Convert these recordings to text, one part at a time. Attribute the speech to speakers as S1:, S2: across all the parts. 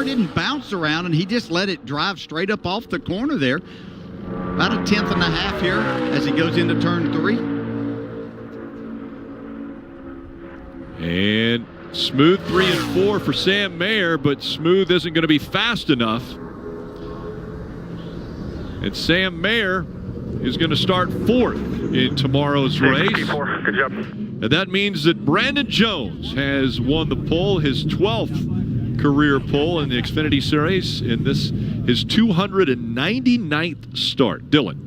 S1: didn't bounce around, and he just let it drive straight up off the corner there. About a tenth and a half here as he goes into turn 3.
S2: And smooth 3 and 4 for Sam Mayer, but smooth isn't going to be fast enough. And Sam Mayer is going to start 4th in tomorrow's race.
S3: Good job.
S2: And that means that Brandon Jones has won the pole, his 12th career pole in the Xfinity Series, in this his 299th start. Dylan.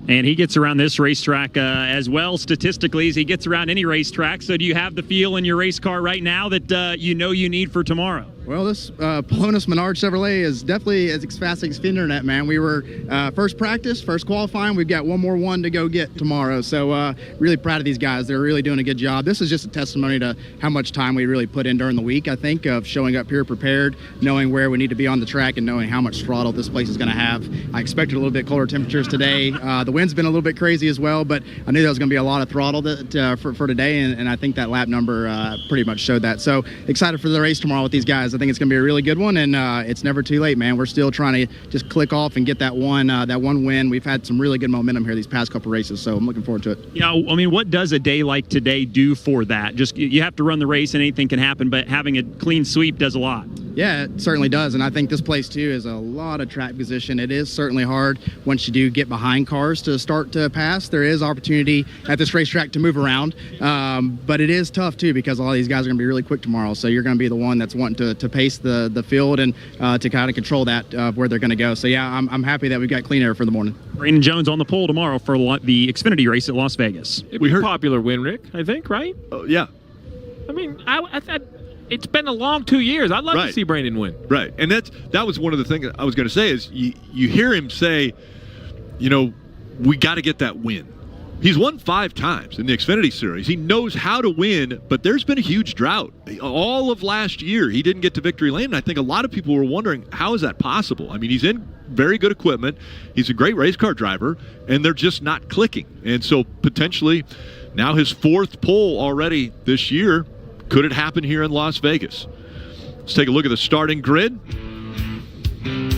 S4: And he gets around this racetrack as well statistically as he gets around any racetrack. So do you have the feel in your race car right now that you know you need for tomorrow?
S5: Well, this Polonis Menard Chevrolet is definitely as fast as Xfinity, man. We were first practice, first qualifying. We've got one more one to go get tomorrow. So really proud of these guys. They're really doing a good job. This is just a testimony to how much time we really put in during the week, I think, of showing up here prepared, knowing where we need to be on the track, and knowing how much throttle this place is going to have. I expected a little bit colder temperatures today. The wind's been a little bit crazy as well, but I knew there was going to be a lot of throttle for today, and I think that lap number pretty much showed that. So excited for the race tomorrow with these guys. I think it's going to be a really good one, and it's never too late, man. We're still trying to just click off and get that one win. We've had some really good momentum here these past couple races, so I'm looking forward to it.
S4: Yeah, I mean, what does a day like today do for that? Just you have to run the race and anything can happen, but having a clean sweep does a lot.
S5: Yeah, it certainly does, and I think this place too is a lot of track position. It is certainly hard once you do get behind cars to start to pass. There is opportunity at this racetrack to move around, but it is tough too because a lot of these guys are going to be really quick tomorrow. So you're going to be the one that's wanting to pace the field and to kind of control that where they're going to go. So yeah, I'm happy that we've got clean air for the morning.
S4: Brandon Jones on the pole tomorrow for the Xfinity race at Las Vegas.
S6: It'd be a popular win, Rick, I think, right?
S2: Yeah.
S6: I mean, I thought it's been a long 2 years. I'd love to see Brandon win.
S2: Right, and that was one of the things I was going to say is you hear him say, you know, we got to get that win. He's won 5 times in the Xfinity Series. He knows how to win, but there's been a huge drought. All of last year, he didn't get to victory lane, and I think a lot of people were wondering, how is that possible? I mean, he's in very good equipment. He's a great race car driver, and they're just not clicking. And so potentially now his 4th pole already this year. Could it happen here in Las Vegas? Let's take a look at the starting grid.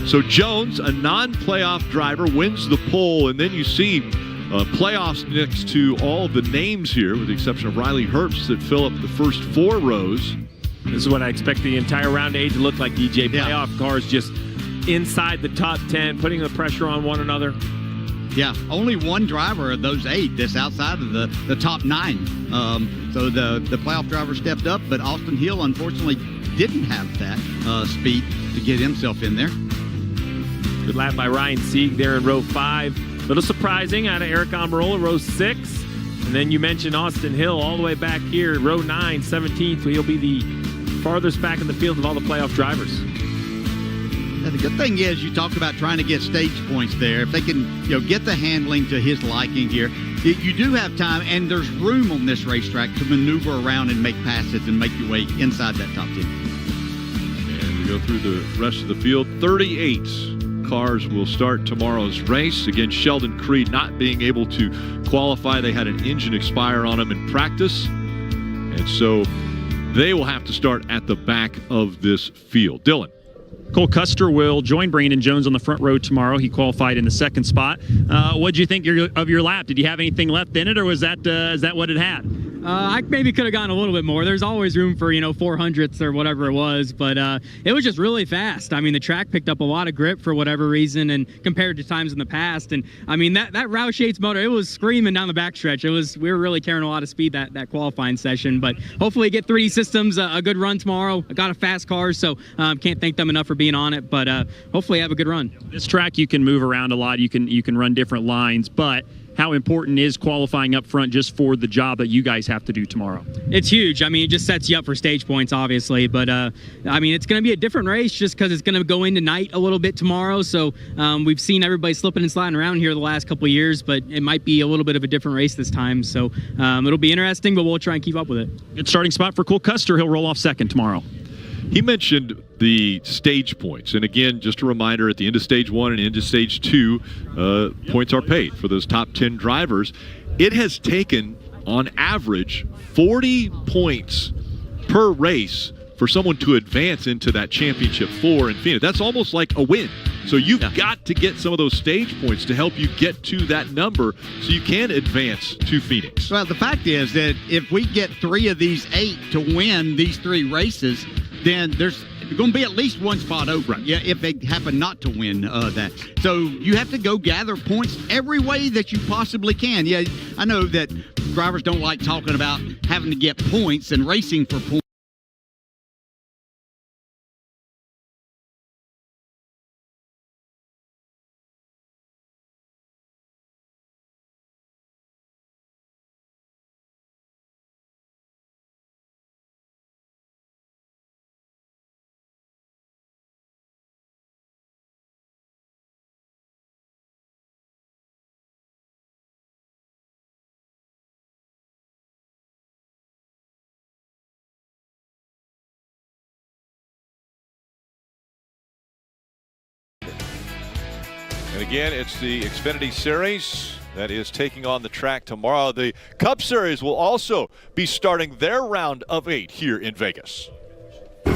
S2: So Jones, a non-playoff driver, wins the pole, and then you see playoffs next to all of the names here, with the exception of Riley Herbst, that fill up the first 4 rows.
S6: This is what I expect the entire round A to look like, DJ. Playoff cars just inside the top 10, putting the pressure on one another.
S1: Yeah, only one driver of those 8 that's outside of the top 9. So the playoff driver stepped up, but Austin Hill unfortunately didn't have that speed to get himself in there.
S6: Good lap by Ryan Sieg there in row 5. Little surprising out of Eric Almirola, row 6. And then you mentioned Austin Hill all the way back here, row 9, 17th. He'll be the farthest back in the field of all the playoff drivers.
S1: Yeah, the good thing is you talked about trying to get stage points there. If they can, get the handling to his liking here, you do have time, and there's room on this racetrack to maneuver around and make passes and make your way inside that top 10.
S2: And we go through the rest of the field. 38 cars will start tomorrow's race. Again, Sheldon Creed not being able to qualify. They had an engine expire on him in practice, and so they will have to start at the back of this field. Dylan.
S4: Cole Custer will join Brandon Jones on the front row tomorrow. He qualified in the 2nd spot. What did you think of your lap? Did you have anything left in it, or was that is that what it had?
S7: I maybe could have gone a little bit more. There's always room for 400ths or whatever it was, but it was just really fast. I mean, the track picked up a lot of grip for whatever reason, and compared to times in the past. And I mean, that Roush Yates motor, it was screaming down the backstretch. We were really carrying a lot of speed that qualifying session. But hopefully, get 3D Systems a good run tomorrow. I got a fast car, so can't thank them enough for being on it. But hopefully, have a good run.
S4: This track, you can move around a lot. You can run different lines, but how important is qualifying up front just for the job that you guys have to do tomorrow?
S7: It's huge. I mean, it just sets you up for stage points, obviously. But, I mean, it's going to be a different race just because it's going to go into night a little bit tomorrow. So we've seen everybody slipping and sliding around here the last couple of years, but it might be a little bit of a different race this time. So it'll be interesting, but we'll try and keep up with it.
S4: Good starting spot for Cole Custer. He'll roll off 2nd tomorrow.
S2: He mentioned the stage points. And again, just a reminder, at the end of stage 1 and into stage 2, points are paid for those top 10 drivers. It has taken, on average, 40 points per race for someone to advance into that championship 4 in Phoenix. That's almost like a win. So you've got to get some of those stage points to help you get to that number so you can advance to Phoenix.
S1: Well, the fact is that if we get 3 of these 8 to win these 3 races, then there's going to be at least one spot open.
S2: Right.
S1: Yeah, if they happen not to win that. So you have to go gather points every way that you possibly can. Yeah, I know that drivers don't like talking about having to get points and racing for points.
S3: And again, it's the Xfinity Series that is taking on the track tomorrow. The Cup Series will also be starting their round of 8 here in Vegas.
S8: 3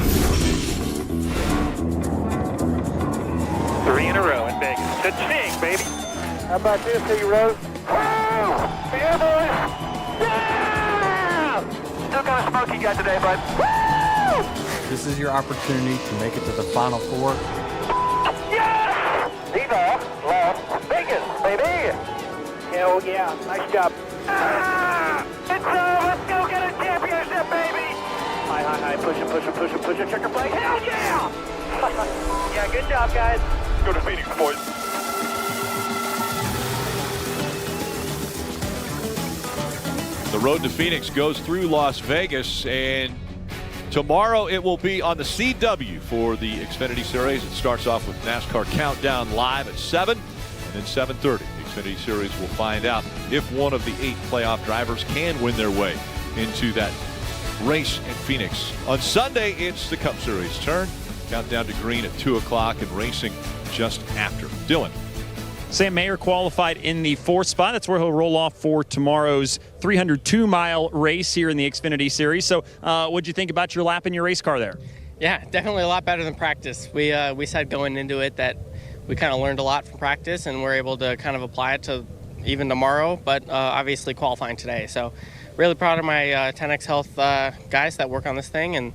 S8: in a row in Vegas. Cha-ching, baby. How about this, Rose? Woo! Yeah, boys! Yeah! Still kind of smoky got today, bud. Woo!
S9: This is your opportunity to make it to the Final Four.
S8: Yes! Viva Las Vegas, baby! Hell yeah, nice job. Ah! It's let's go get a championship, baby! High, push it, checker play. Hell yeah! Yeah, good job, guys.
S3: Go to Phoenix, boys. The road to Phoenix goes through Las Vegas, and tomorrow it will be on the CW for the Xfinity Series. It starts off with NASCAR Countdown live at 7, and then 7:30. The Xfinity Series will find out if one of the 8 playoff drivers can win their way into that race in Phoenix. On Sunday, it's the Cup Series turn. Countdown to green at 2 o'clock and racing just after. Dylan.
S4: Sam Mayer qualified in the 4th spot. That's where he'll roll off for tomorrow's 302-mile race here in the Xfinity Series. So what'd you think about your lap in your race car there?
S10: Yeah, definitely a lot better than practice. We said going into it that we kind of learned a lot from practice, and we're able to kind of apply it to even tomorrow, but obviously qualifying today. So really proud of my 10X Health guys that work on this thing, and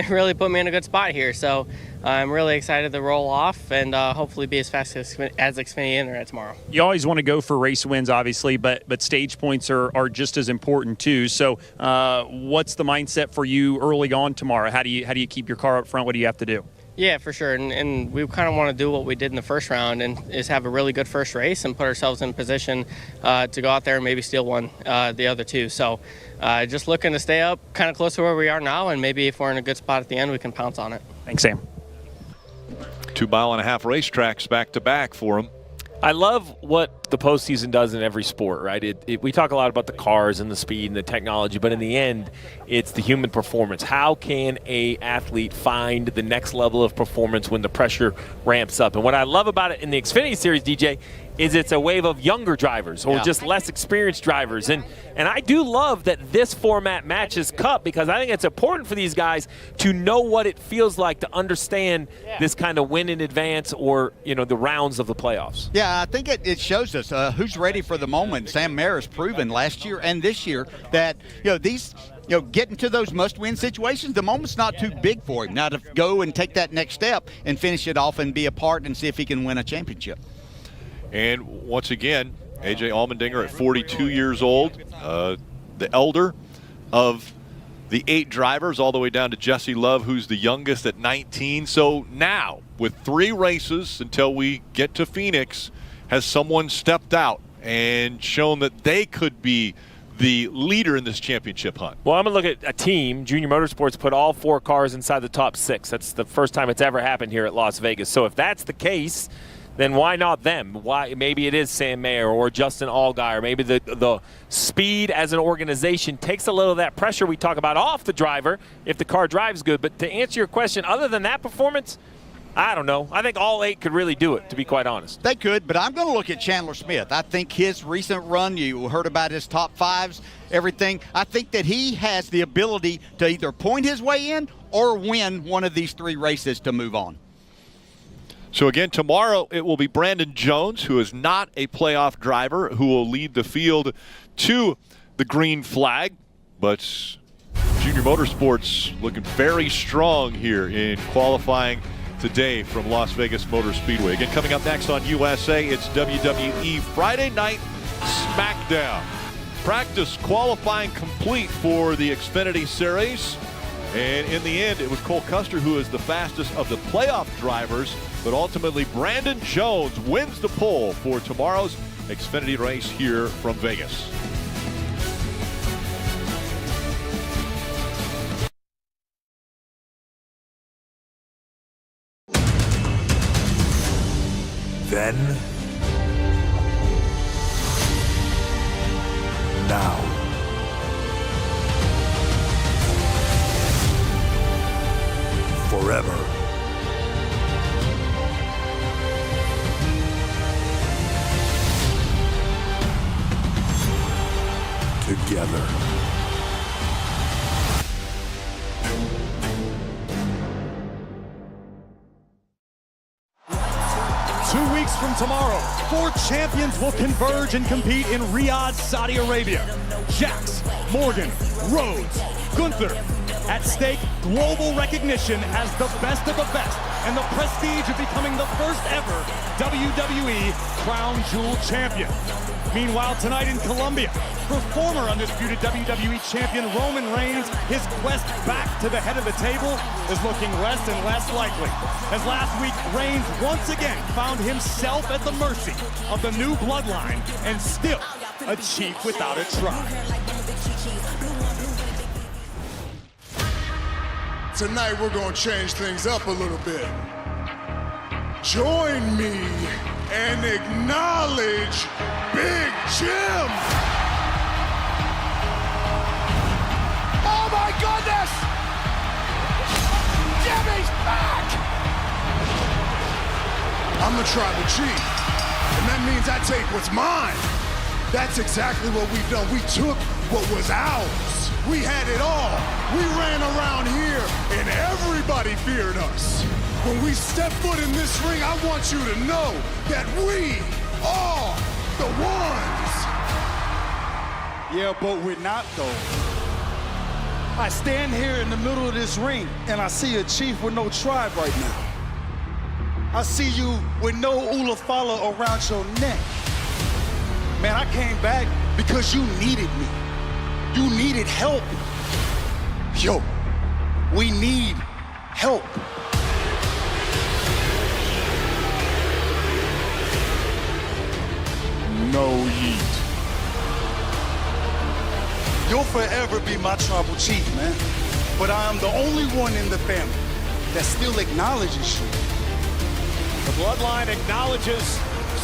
S10: really put me in a good spot here. So I'm really excited to roll off and hopefully be as fast as Xfinity Internet tomorrow.
S4: You always want to go for race wins, obviously, but stage points are just as important too. So what's the mindset for you early on tomorrow? How do you keep your car up front? What do you have to do?
S10: Yeah, for sure. And we kind of want to do what we did in the first round, and is have a really good first race and put ourselves in position to go out there and maybe steal one, the other 2. So just looking to stay up kind of close to where we are now, and maybe if we're in a good spot at the end, we can pounce on it.
S4: Thanks, Sam.
S3: 2.5-mile racetracks back-to-back for them.
S6: I love what the postseason does in every sport, right? We talk a lot about the cars and the speed and the technology, but in the end, it's the human performance. How can a athlete find the next level of performance when the pressure ramps up? And what I love about it in the Xfinity Series, DJ, is it's a wave of younger drivers or just less experienced drivers. And I do love that this format matches Cup, because I think it's important for these guys to know what it feels like to understand this kind of win in advance, or, the rounds of the playoffs.
S1: Yeah, I think it shows us who's ready for the moment. Sam Mayer has proven last year and this year that, these getting to those must-win situations, the moment's not too big for him. Now to go and take that next step and finish it off and be a part and see if he can win a championship.
S3: And once again, A.J. Allmendinger at 42 years old, the elder of the 8 drivers, all the way down to Jesse Love, who's the youngest at 19. So now, with 3 races until we get to Phoenix, has someone stepped out and shown that they could be the leader in this championship hunt?
S6: Well, I'm going to look at a team. Junior Motorsports put all 4 cars inside the top 6. That's the first time it's ever happened here at Las Vegas. So if that's the case, then why not them? Why? Maybe it is Sam Mayer or Justin Allgaier. Maybe the speed as an organization takes a little of that pressure we talk about off the driver if the car drives good. But to answer your question, other than that performance,
S3: I don't know. I think all 8 could really do it, to be quite honest.
S1: They could, but I'm going to look at Chandler Smith. I think his recent run, you heard about his top 5s, everything. I think that he has the ability to either point his way in or win one of these 3 races to move on.
S3: So again, tomorrow it will be Brandon Jones, who is not a playoff driver, who will lead the field to the green flag. But Junior Motorsports looking very strong here in qualifying today from Las Vegas Motor Speedway. Again, coming up next on USA, it's WWE Friday Night Smackdown. Practice qualifying complete for the Xfinity Series. And in the end, it was Cole Custer who is the fastest of the playoff drivers. But ultimately, Brandon Jones wins the pole for tomorrow's Xfinity race here from Vegas.
S11: Then, now, forever. Together.
S12: 2 weeks from tomorrow, 4 champions will converge and compete in Riyadh, Saudi Arabia. Jax, Morgan, Rhodes, Gunther. At stake, global recognition as the best of the best and the prestige of becoming the first ever WWE Crown Jewel champion. Meanwhile, tonight in Colombia, for former undisputed WWE champion Roman Reigns, his quest back to the head of the table is looking less and less likely. As last week, Reigns once again found himself at the mercy of the new bloodline and still a chief without a tribe.
S13: Tonight we're gonna change things up a little bit. Join me and acknowledge Big Jim.
S8: Oh my goodness! Jimmy's back!
S13: I'm the tribal chief, and that means I take what's mine. That's exactly what we've done. We took what was ours. We had it all. We ran around here, and everybody feared us. When we step foot in this ring, I want you to know that we are the ones.
S12: Yeah, but we're not, though. I stand here in the middle of this ring, and I see a chief with no tribe right now. I see you with no Ulafala around your neck. Man, I came back because you needed me. You needed help. Yo, we need help.
S13: No yeet.
S12: You'll forever be my tribal chief, man. But I am the only one in the family that still acknowledges you.
S3: The bloodline acknowledges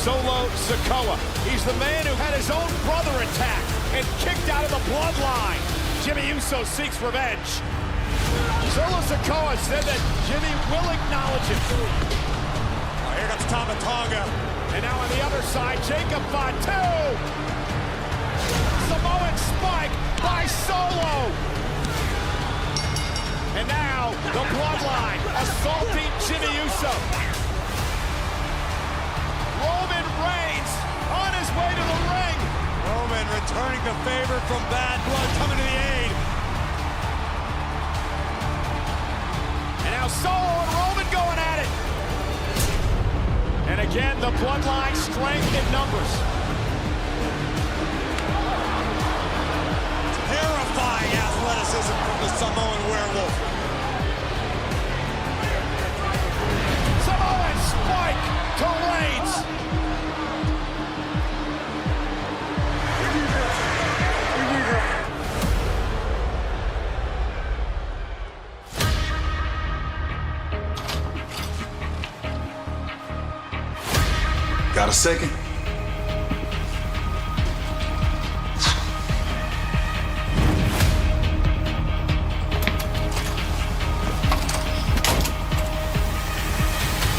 S3: Solo Sikoa. He's the man who had his own brother attacked and kicked out of the bloodline. Jimmy Uso seeks revenge. Solo Sikoa said that Jimmy will acknowledge him. Oh, here comes Tama Tonga. And now on the other side, Jacob Fatu. Samoan spike by Solo. And now the bloodline assaulting Jimmy Uso. Roman Reigns on his way to the ring. Roman returning the favor from Bad Blood, coming to the aid. And now Solo and Roman going at it. And again, the bloodline strength in numbers. Terrifying athleticism from the Samoan werewolf. Samoan spike to Reigns.
S13: Got a second?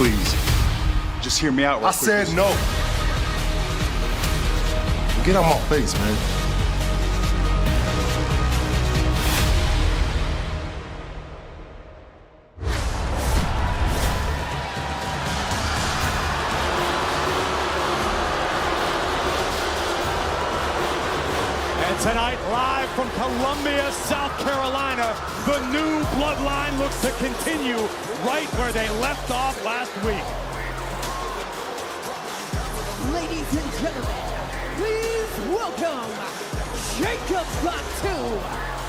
S14: Please, just hear me out.
S13: I said no. Get out my face, man.
S12: Tonight, live from Columbia, South Carolina, the new bloodline looks to continue right where they left off last week.
S15: Ladies and gentlemen, please welcome Jacob Fatu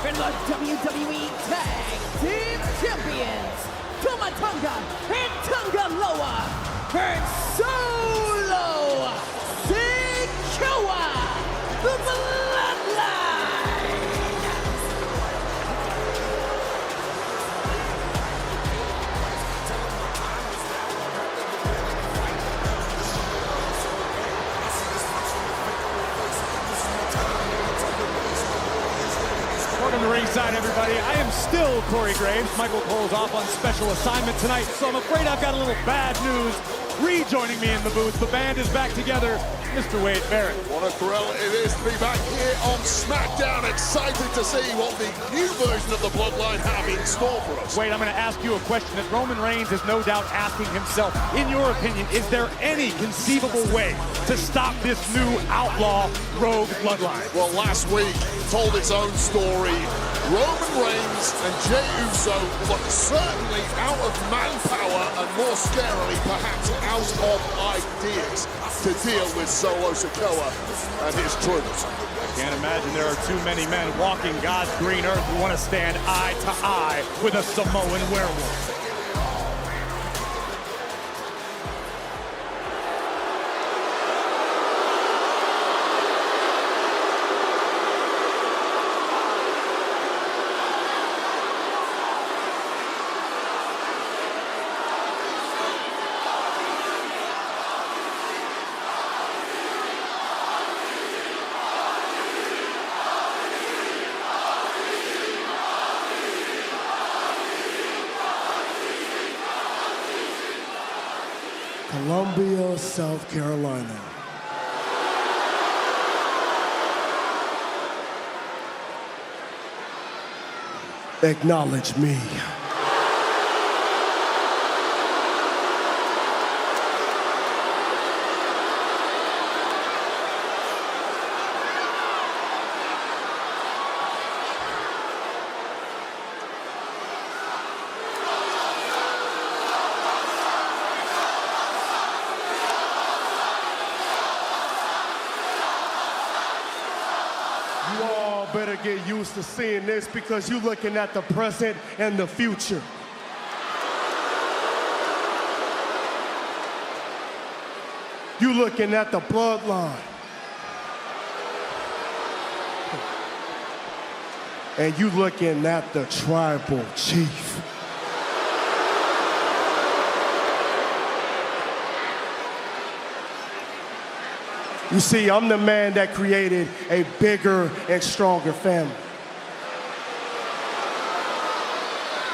S15: and the WWE Tag Team Champions, Tomatonga and Tungaloa, and Solo Sikoa, the Bloodline.
S12: Welcome to ringside, everybody. I am still Corey Graves. Michael Cole's off on special assignment tonight, so I'm afraid I've got a little bad news. Rejoining me in the booth, the band is back together, Mr. Wade Barrett.
S13: What a thrill it is to be back here on Smackdown. Excited to see what the new version of the Bloodline have in store for us.
S12: Wade, I'm going to ask you a question that Roman Reigns is no doubt asking himself. In your opinion, is there any conceivable way to stop this new outlaw rogue bloodline?
S13: Well, last week told its own story. Roman Reigns and Jey Uso look certainly out of manpower and more scarily perhaps out of ideas to deal with Solo Sikoa and his troops.
S12: I can't imagine there are too many men walking God's green earth who want to stand eye to eye with a Samoan werewolf.
S13: Columbia, South Carolina. Acknowledge me. You all better get used to seeing this because you're looking at the present and the future. You're looking at the bloodline. And you looking at the tribal chief. You see, I'm the man that created a bigger and stronger family.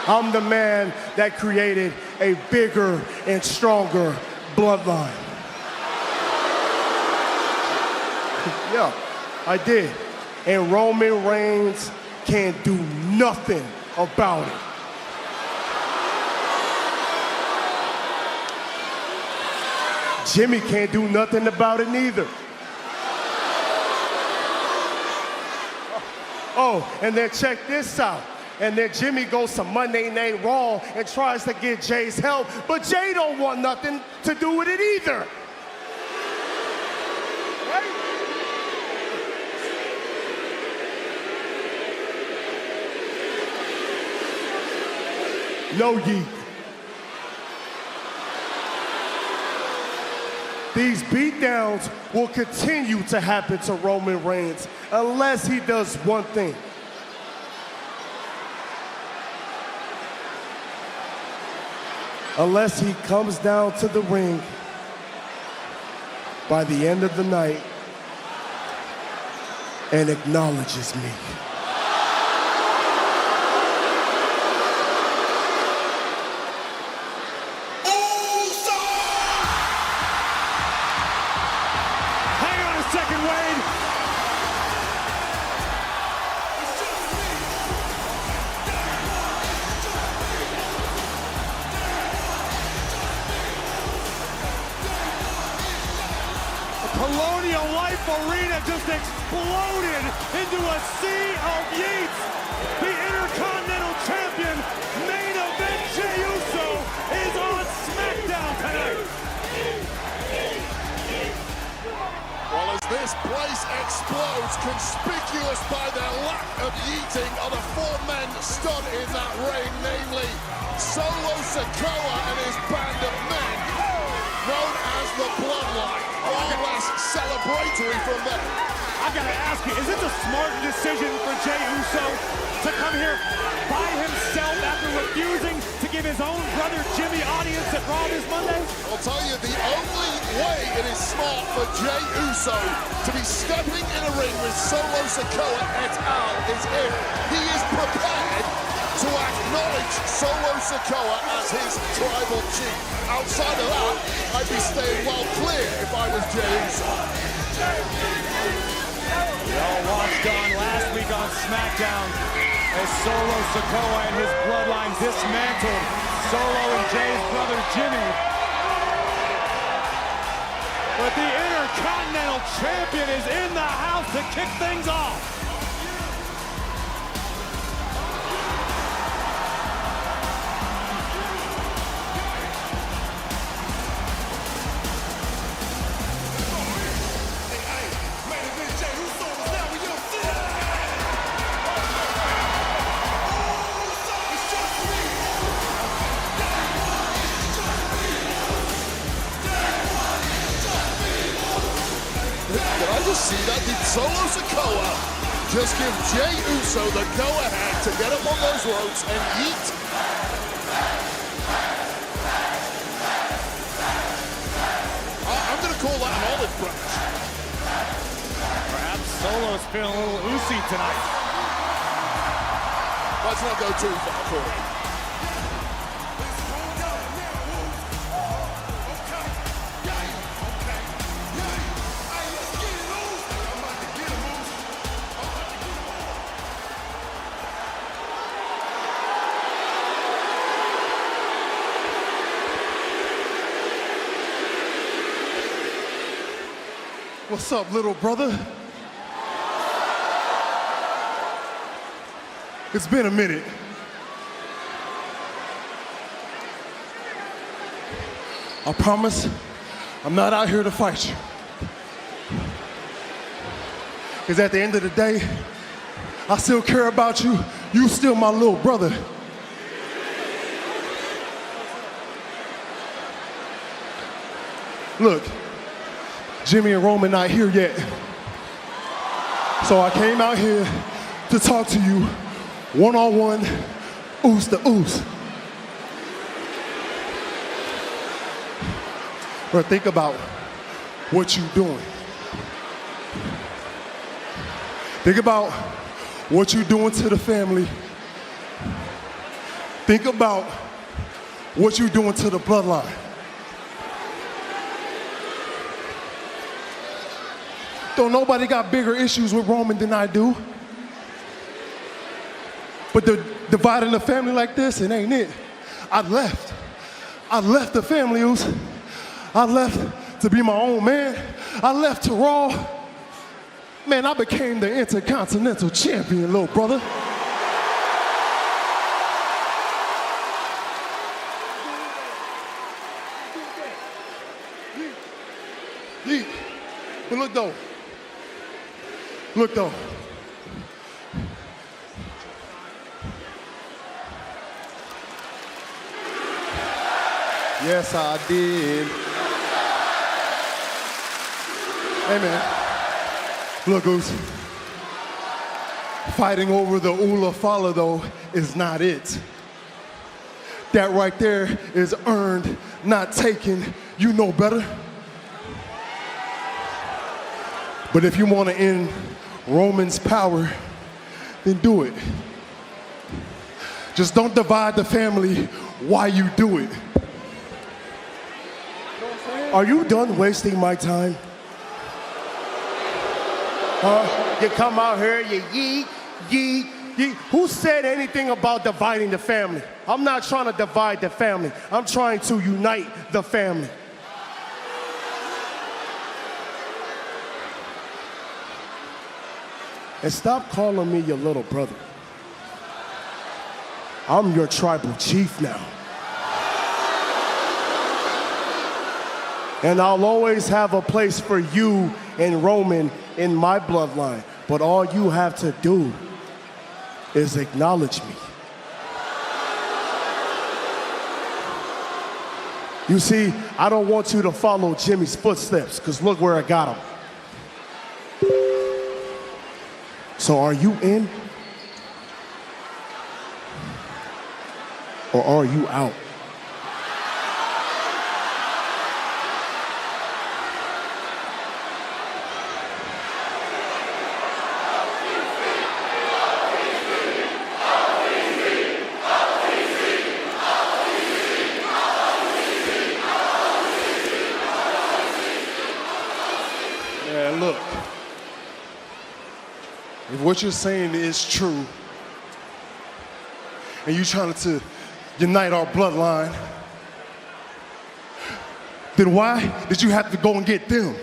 S13: I'm the man that created a bigger and stronger bloodline. Yeah, I did. And Roman Reigns can't do nothing about it. Jimmy can't do nothing about it neither. Oh, and then check this out. And then Jimmy goes to Monday Night Raw and tries to get Jay's help, but Jay don't want nothing to do with it either. Right? No yeet. These beatdowns will continue to happen to Roman Reigns unless he does one thing. Unless he comes down to the ring by the end of the night and acknowledges me.
S8: All
S12: Colonial Life Arena just exploded into a sea of yeets. The Intercontinental Champion, main event Jey Uso, is on Smackdown tonight.
S13: Well, as this place explodes, conspicuous by their lack of yeeting are the four men stood in that ring, namely Solo Sikoa and his band of men, known as the Bloodline. Far less celebratory from them.
S12: I've got to ask you, is this a smart decision for Jey Uso to come here by himself after refusing to give his own brother Jimmy audience at Raw this Monday?
S13: I'll tell you, the only way it is smart for Jey Uso to be stepping in a ring with Solo Sikoa et al. Is if he is prepared to acknowledge Solo Sikoa as his tribal chief. Outside of that, I'd be staying well clear if I was Jey Uso.
S12: We all watched on last week on Smackdown as Solo Sikoa and his bloodline dismantled Solo and Jay's brother Jimmy. But the Intercontinental Champion is in the house to kick things off.
S13: Did I just see that? Did Solo Sikoa just give Jey Uso the go-ahead to get up on those ropes and yeet? I'm going to call that an olive branch.
S12: Perhaps Solo's feeling a little oozy tonight.
S13: Let's not go too far, Corey.
S16: What's up, little brother? It's been a minute. I promise I'm not out here to fight you. Because at the end of the day, I still care about you. You still my little brother. Look, Jimmy and Roman not here yet. So I came out here to talk to you one-on-one, ooze to ooze. But think about what you're doing. Think about what you're doing to the family. Think about what you're doing to the bloodline. Don't nobody got bigger issues with Roman than I do. But dividing the family like this, it ain't it. I left the family. I left to be my own man. I left to Raw. Man, I became the Intercontinental Champion, little brother. But look though. Look though. Yes, I did. Hey man. Look, Goose. Fighting over the Ula Fala though is not it. That right there is earned, not taken. You know better. But if you want to end Roman's power, then do it. Just don't divide the family while you do it. Are you done wasting my time?
S17: You come out here, you yeet. Who said anything about dividing the family? I'm not trying to divide the family. I'm trying to unite the family. And stop calling me your little brother. I'm your tribal chief now. And I'll always have a place for you and Roman in my bloodline. But all you have to do is acknowledge me. You see, I don't want you to follow Jimmy's footsteps, because look where I got him. So are you in? Or are you out?
S16: Man, look. If what you're saying is true, and you're trying to unite our bloodline, then why did you have to go and get them?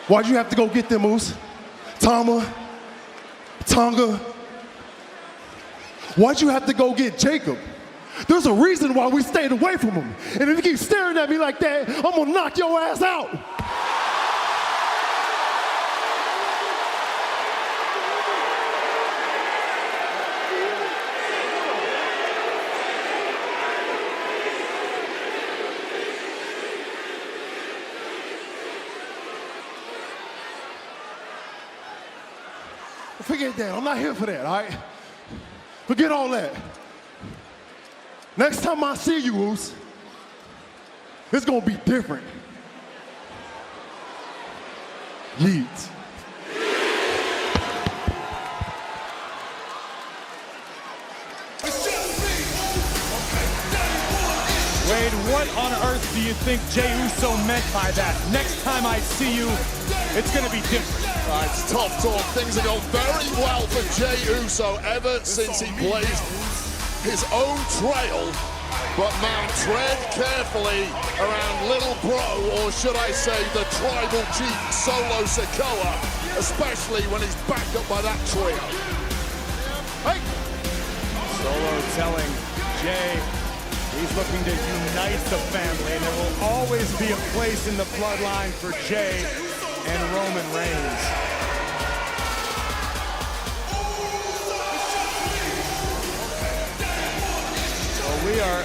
S16: Why'd you have to go get them, Moose? Tama? Tonga? Why'd you have to go get Jacob? There's a reason why we stayed away from him. And if you keep staring at me like that, I'm gonna knock your ass out. Forget that. I'm not here for that, all right? Forget all that. Next time I see you, Oos, it's gonna be different. Yeet.
S12: Wade, what on earth do you think Jey Uso meant by that? Next time I see you, it's gonna be different.
S18: It's tough talk. Things have gone very well for Jey Uso ever since he blazed his own trail. But man, tread carefully around Little Bro, or should I say the tribal chief Solo Sikoa, especially when he's backed up by that trio.
S12: Hey! Solo telling Jey he's looking to unite the family, and there will always be a place in the bloodline for Jey and Roman Reigns. Well, we are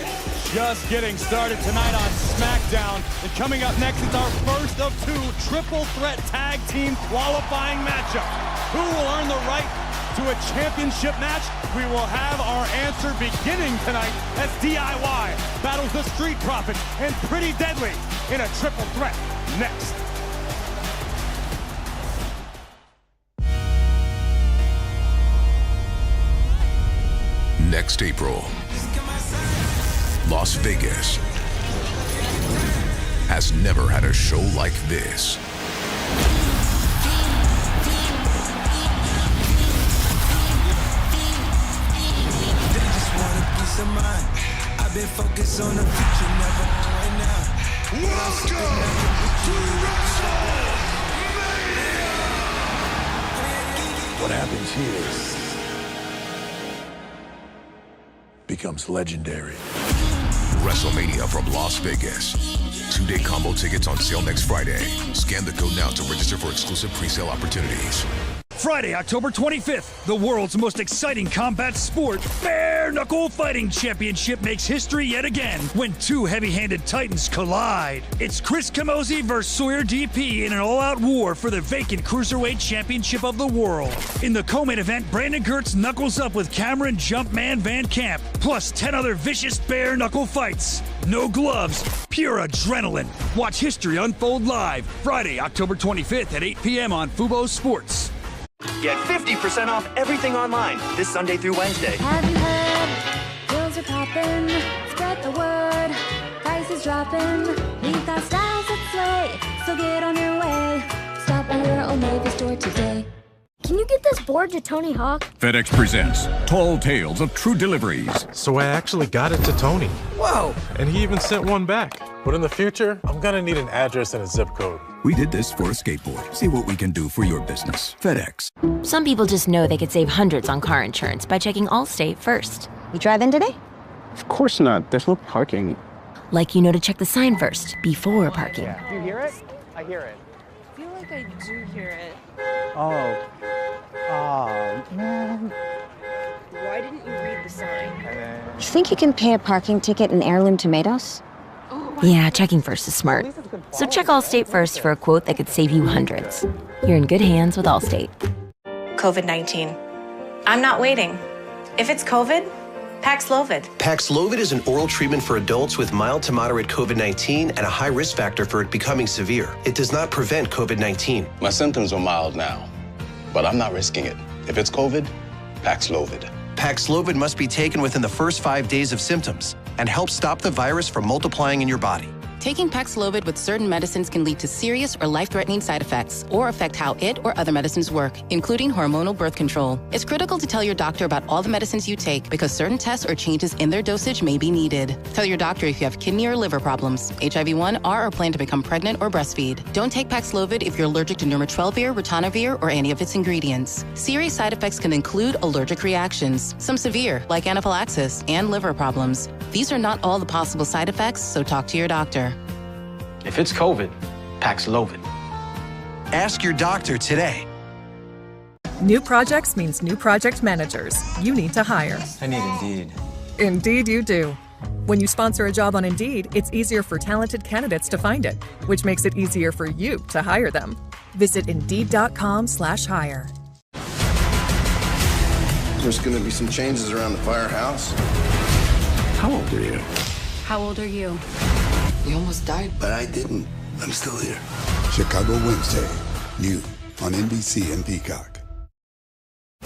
S12: just getting started tonight on Smackdown, and coming up next is our first of two triple threat tag team qualifying matchups. Who will earn the right to a championship match? We will have our answer beginning tonight as DIY battles the Street Profits and Pretty Deadly in a triple threat next.
S19: Next April, Las Vegas has never had a show like this.
S20: I've been focused on the future, never right now.
S13: Welcome to WrestleMania!
S11: What happens here becomes legendary.
S19: WrestleMania from Las Vegas. 2-day combo tickets on sale next Friday. Scan the code now to register for exclusive pre-sale opportunities.
S21: Friday, October 25th, the world's most exciting combat sport, Bare Knuckle Fighting Championship, makes history yet again when two heavy-handed titans collide. It's Chris Camozzi versus Sawyer DP in an all-out war for the vacant Cruiserweight Championship of the world. In the co-main event, Brandon Kurtz knuckles up with Cameron Jumpman Van Camp, plus 10 other vicious bare knuckle fights. No gloves, pure adrenaline. Watch history unfold live, Friday, October 25th at 8 p.m. on Fubo Sports.
S22: Get 50% off everything online this Sunday through Wednesday.
S23: Have you heard? Deals are popping. Spread the word. Prices dropping. We've got styles that slay. So get on your way. Stop by your Omega store today. Can you get this board to Tony Hawk?
S24: FedEx presents Tall Tales of True Deliveries.
S25: So I actually got it to Tony.
S23: Whoa!
S25: And he even sent one back.
S2: But in the future, I'm gonna need an address and a zip code.
S19: We did this for a skateboard. See what we can do for your business. FedEx.
S5: Some people just know they could save hundreds on car insurance by checking Allstate first.
S7: You drive in today?
S9: Of course not. There's no parking.
S5: Like you know to check the sign first, before parking.
S9: Yeah.
S7: Do you hear it? I hear it.
S25: I feel like I do hear it.
S9: Oh. Oh, man.
S25: Why didn't you read the sign?
S7: You think you can pay a parking ticket in heirloom tomatoes?
S5: Yeah, checking first is smart. So check Allstate first for a quote that could save you hundreds. You're in good hands with Allstate.
S26: COVID-19. I'm not waiting. If it's COVID, Paxlovid.
S27: Paxlovid is an oral treatment for adults with mild to moderate COVID-19 and a high risk factor for it becoming severe. It does not prevent COVID-19.
S28: My symptoms are mild now, but I'm not risking it. If it's COVID, Paxlovid.
S27: Paxlovid must be taken within the first 5 days of symptoms and help stop the virus from multiplying in your body.
S29: Taking Paxlovid with certain medicines can lead to serious or life-threatening side effects or affect how it or other medicines work, including hormonal birth control. It's critical to tell your doctor about all the medicines you take because certain tests or changes in their dosage may be needed. Tell your doctor if you have kidney or liver problems, HIV-1, are or plan to become pregnant or breastfeed. Don't take Paxlovid if you're allergic to nirmatrelvir, ritonavir, or any of its ingredients. Serious side effects can include allergic reactions, some severe, like anaphylaxis, and liver problems. These are not all the possible side effects, so talk to your doctor.
S9: If it's COVID, Paxlovid.
S27: Ask your doctor today.
S30: New projects means new project managers. You need to hire.
S9: I need Indeed.
S30: Indeed you do. When you sponsor a job on Indeed, it's easier for talented candidates to find it, which makes it easier for you to hire them. Visit Indeed.com/hire.
S31: There's going to be some changes around the firehouse.
S11: How old are you?
S29: How old are you?
S31: You almost died. But I didn't. I'm still here. Chicago Wednesday. New on NBC and Peacock.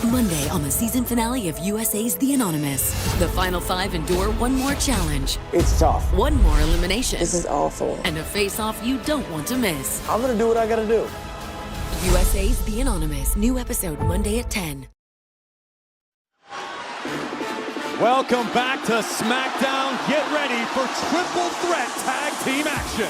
S32: Monday on the season finale of USA's The Anonymous. The final 5 endure one more challenge.
S9: It's tough.
S32: One more elimination.
S31: This is awful.
S32: And a face-off you don't want to miss.
S9: I'm gonna do what I gotta do.
S32: USA's The Anonymous. New episode Monday at 10.
S12: Welcome back to Smackdown. Get ready for triple threat tag team action.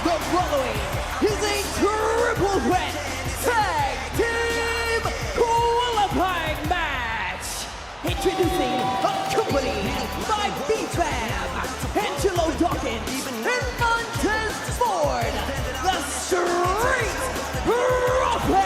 S15: The following is a triple threat tag team qualifying match. Introducing, accompanied by B-Fab, Angelo Dawkins, and Montez Ford, the Street Profits.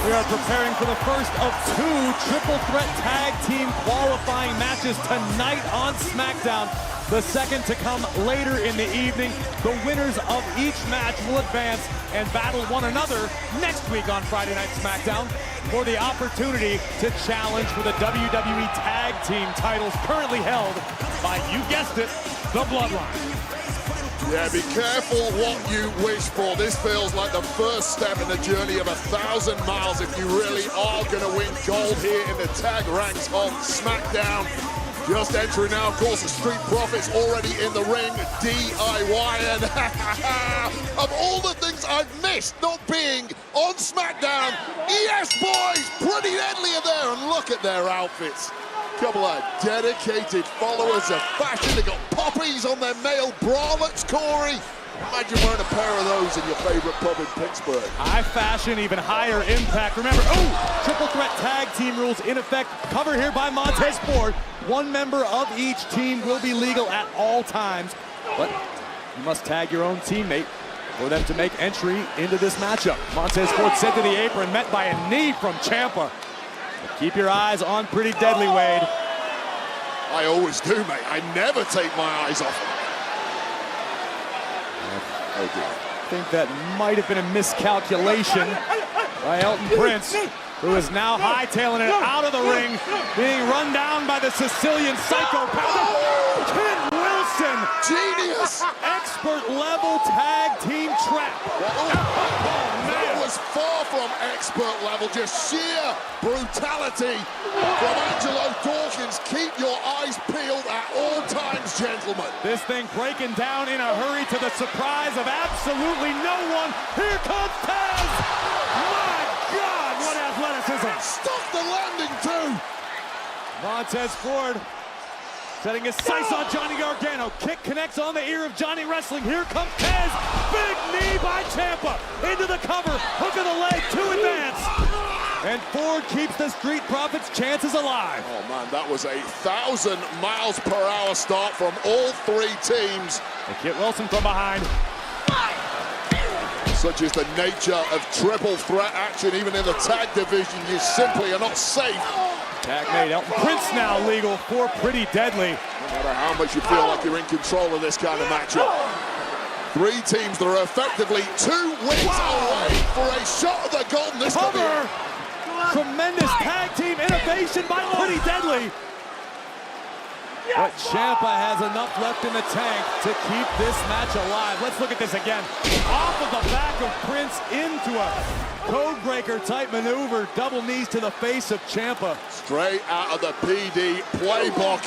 S12: We are preparing for the first of 2 triple threat tag team qualifying matches tonight on SmackDown. The second to come later in the evening. The winners of each match will advance and battle one another next week on Friday Night SmackDown for the opportunity to challenge for the WWE Tag Team titles currently held by, you guessed it, the Bloodline.
S18: Yeah, be careful what you wish for. This feels like the first step in the journey of 1,000 miles if you really are going to win gold here in the tag ranks on SmackDown. Just entering now, of course, the Street Profits already in the ring, DIY, and of all the things I've missed not being on SmackDown, yes, boys, pretty deadly in there, and look at their outfits. Couple of dedicated followers of fashion. They got poppies on their male bralettes, Corey. Imagine wearing a pair of those in your favorite pub in Pittsburgh.
S12: High fashion, even higher impact. Remember, triple threat tag team rules in effect. Cover here by Montez Ford. One member of each team will be legal at all times, but you must tag your own teammate for them to make entry into this matchup. Montez Ford sent to the apron, met by a knee from Ciampa. Keep your eyes on Pretty Deadly, Wade.
S18: I always do, mate. I never take my eyes off him.
S12: Oh dear. I think that might have been a miscalculation by Elton Prince, who is now hightailing it out of the ring, being run down by the Sicilian psychopath. Kent Wilson!
S18: Genius!
S12: Expert level tag team trap.
S18: That was far from expert level, just sheer brutality from Angelo Dawkins. Keep your eyes peeled at all times, gentlemen.
S12: This thing breaking down in a hurry to the surprise of absolutely no one. Here comes Taz! My
S18: Stop the landing too.
S12: Montez Ford setting his sights on Johnny Gargano. Kick connects on the ear of Johnny Wrestling. Here comes Tez. Big knee by Ciampa. Into the cover. Hook of the leg to advance. And Ford keeps the Street Profits' chances alive.
S18: Oh man, that was a 1,000 miles per hour start from all three teams.
S12: And Kit Wilson from behind.
S18: Such is the nature of triple threat action, even in the tag division. You simply are not safe.
S12: Tag made. Elton Prince now legal for Pretty Deadly.
S18: No matter how much you feel like you're in control of this kind of matchup. Three teams that are effectively 2 wins away for a shot at the golden. This could be
S12: tremendous tag team innovation by Pretty Deadly. But Ciampa has enough left in the tank to keep this match alive. Let's look at this again. Off of the back of Prince into a codebreaker type maneuver. Double knees to the face of Ciampa.
S18: Straight out of the PD playbook.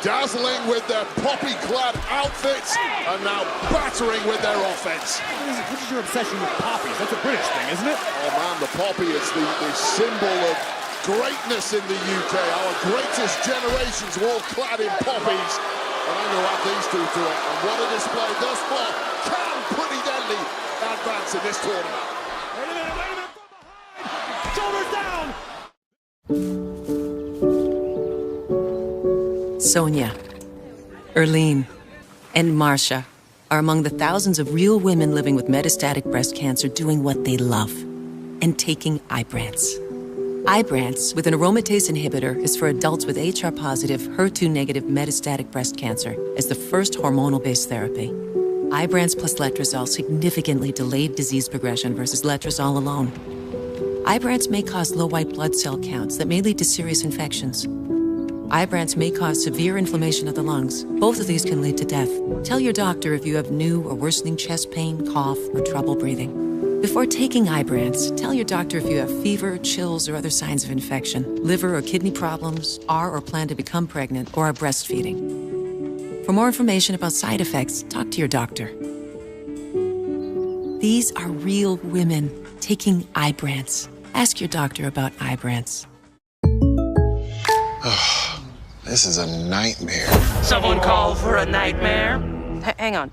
S18: Dazzling with their poppy-clad outfits and now battering with their offense.
S12: What is your obsession with poppies? That's a British thing, isn't it?
S18: Oh man, the poppy is the symbol of greatness in the UK. Our greatest generations were all clad in poppies. And I'm going to add these two to it. And what a display thus far. Can Pretty Deadly advance in this tournament?
S12: Wait a minute, from behind. Shoulders down.
S1: Sonia, Erlene, and Marcia are among the thousands of real women living with metastatic breast cancer doing what they love and taking Ibrance. Ibrance, with an aromatase inhibitor, is for adults with HR-positive, HER2-negative metastatic breast cancer as the first hormonal-based therapy. Ibrance plus letrozole significantly delayed disease progression versus letrozole alone. Ibrance may cause low white blood cell counts that may lead to serious infections. Ibrance may cause severe inflammation of the lungs. Both of these can lead to death. Tell your doctor if you have new or worsening chest pain, cough, or trouble breathing. Before taking Ibrance, tell your doctor if you have fever, chills, or other signs of infection, liver or kidney problems, are or plan to become pregnant, or are breastfeeding. For more information about side effects, talk to your doctor. These are real women taking Ibrance. Ask your doctor about Ibrance.
S28: This is a nightmare.
S3: Someone call for a nightmare? Hang on.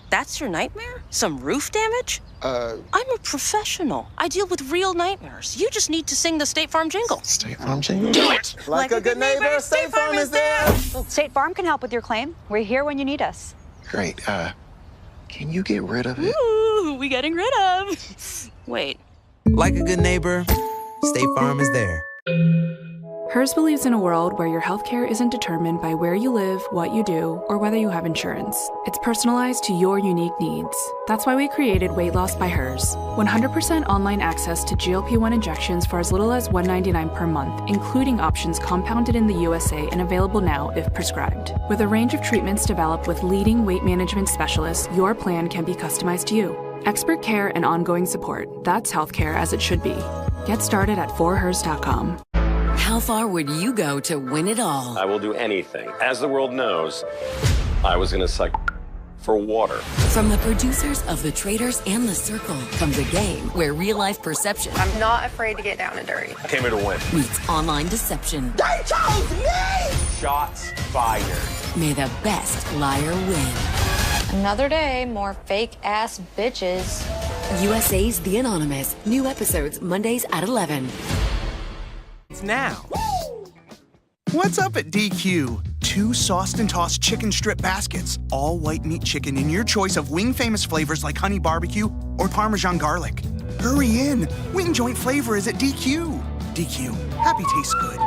S3: That's your nightmare? Some roof damage? I'm a professional. I deal with real nightmares. You just need to sing the State Farm jingle.
S28: State Farm jingle?
S3: Do it!
S9: Like a good neighbor, State Farm is there.
S4: State Farm can help with your claim. We're here when you need us.
S28: Great. Can you get rid of it?
S3: Ooh, who we getting rid of? Wait.
S6: Like a good neighbor, State Farm is there.
S8: HERS believes in a world where your healthcare isn't determined by where you live, what you do, or whether you have insurance. It's personalized to your unique needs. That's why we created Weight Loss by HERS. 100% online access to GLP-1 injections for as little as $199 per month, including options compounded in the USA and available now if prescribed. With a range of treatments developed with leading weight management specialists, your plan can be customized to you. Expert care and ongoing support. That's healthcare as it should be. Get started at forhers.com.
S32: How far would you go to win it all?
S10: I will do anything. As the world knows, I was going to suck for water.
S32: From the producers of The Traitors and The Circle comes a game where real-life perception...
S25: I'm not afraid to get down and dirty.
S10: I came here to win.
S32: ...meets online deception.
S4: They chose me!
S10: Shots fired.
S32: May the best liar win.
S25: Another day, more fake-ass bitches.
S32: USA's The Anonymous. New episodes Mondays at 11.
S13: Now. What's up at DQ? 2 sauced and tossed chicken strip baskets, all white meat chicken in your choice of wing famous flavors like honey barbecue or Parmesan garlic. Hurry in, wing joint flavor is at DQ. DQ, happy tastes good.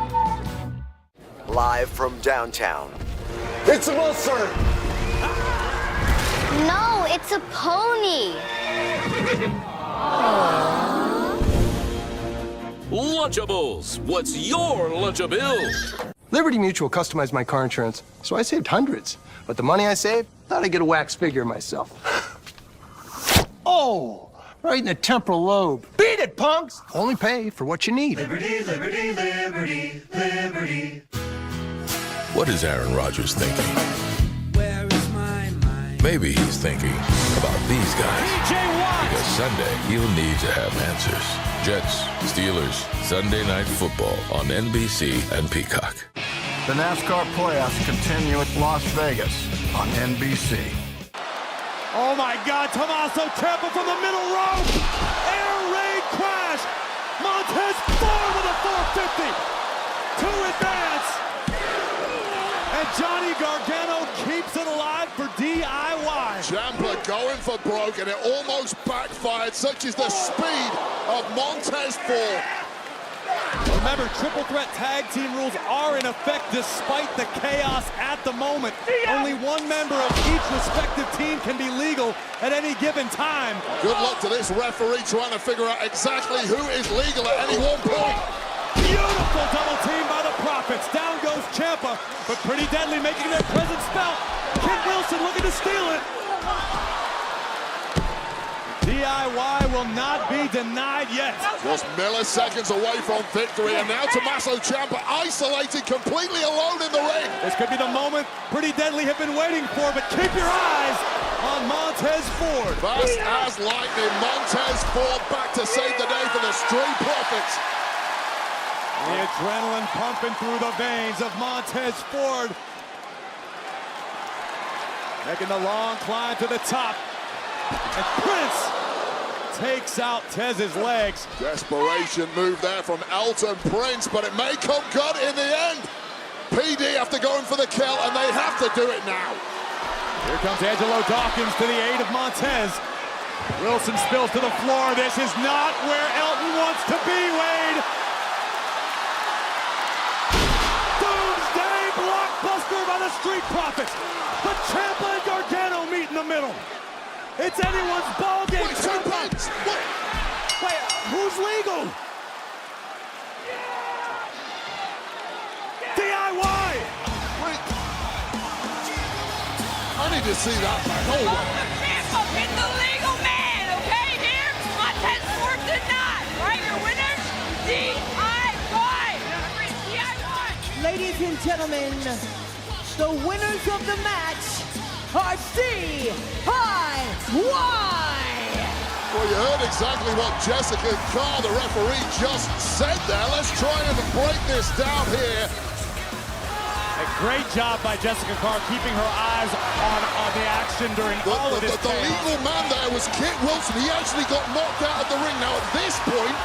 S14: Live from downtown.
S9: It's a monster!
S16: No, it's a pony.
S17: Lunchables, what's your Lunchabill?
S20: Liberty Mutual customized my car insurance, so I saved hundreds. But the money I saved, thought I'd get a wax figure myself. Oh, right in the temporal lobe. Beat it, punks! Only pay for what you need.
S21: Liberty, liberty, liberty, liberty.
S19: What is Aaron Rodgers thinking?
S21: Where is my mind?
S19: Maybe he's thinking about these guys.
S12: PJ Watt!
S19: Because
S2: Sunday, he'll need to have answers. Jets, Steelers, Sunday Night Football on NBC and Peacock.
S5: The NASCAR playoffs continue at Las Vegas on NBC.
S12: Oh my God, Tommaso Ciampa from the middle rope. Air raid crash. Montez Ford with a 450 to advance. And Johnny Gargano keeps it alive for DIY.
S18: Ciampa going for broke, and it almost backfired. Such is the speed of Montez Ford.
S12: Remember, triple threat tag team rules are in effect despite the chaos at the moment. Only one member of each respective team can be legal at any given time.
S18: Good luck to this referee trying to figure out exactly who is legal at any one point.
S12: Beautiful double team by the Profits. Down goes Ciampa, but Pretty Deadly making their presence felt. Kit Wilson looking to steal it. DIY will not be denied yet.
S18: Just milliseconds away from victory, and now Tommaso Ciampa isolated completely alone in the ring.
S12: This could be the moment Pretty Deadly have been waiting for, but keep your eyes on Montez Ford.
S18: Fast as lightning, Montez Ford back to save the day for the Street Profits.
S12: The adrenaline pumping through the veins of Montez Ford. Making the long climb to the top. And Prince takes out Tez's legs.
S18: Desperation move there from Elton Prince, but it may come good in the end. PD after going for the kill, and they have to do it now.
S12: Here comes Angelo Dawkins to the aid of Montez. Wilson spills to the floor. This is not where Elton wants to be, Wade. Doomsday blockbuster by the Street Profits. But Ciampa and Gargano meet in the middle. It's anyone's ball game.
S18: Wait,
S12: who's legal? DIY.
S18: Wait. I need to see that back. Hold on.
S15: Ciampa hit the legal man, okay? Here, Montez Ford did not. Right, your winners, DIY. Ladies and gentlemen, the winners of the match are DIY.
S18: Well, you heard exactly what Jessica Carr, the referee, just said there. Let's try and break this down here.
S12: A great job by Jessica Carr keeping her eyes on the action during all of this.
S18: The legal man there was Kit Wilson. He actually got knocked out of the ring. Now, at this point,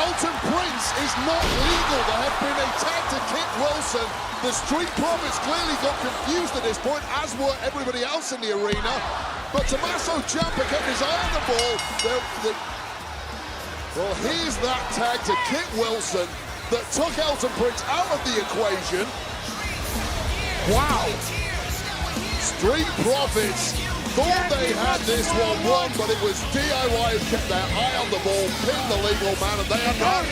S18: Elton Prince is not legal. There have been a tag to Kit Wilson. The Street Profits clearly got confused at this point, as were everybody else in the arena. But Tommaso Ciampa kept his eye on the ball. Well, here's that tag to Kit Wilson that took Elton Prince out of the equation. Wow. Street Profits thought they had this one won, but it was DIY who kept their eye on the ball, pinned the legal man, and they are not.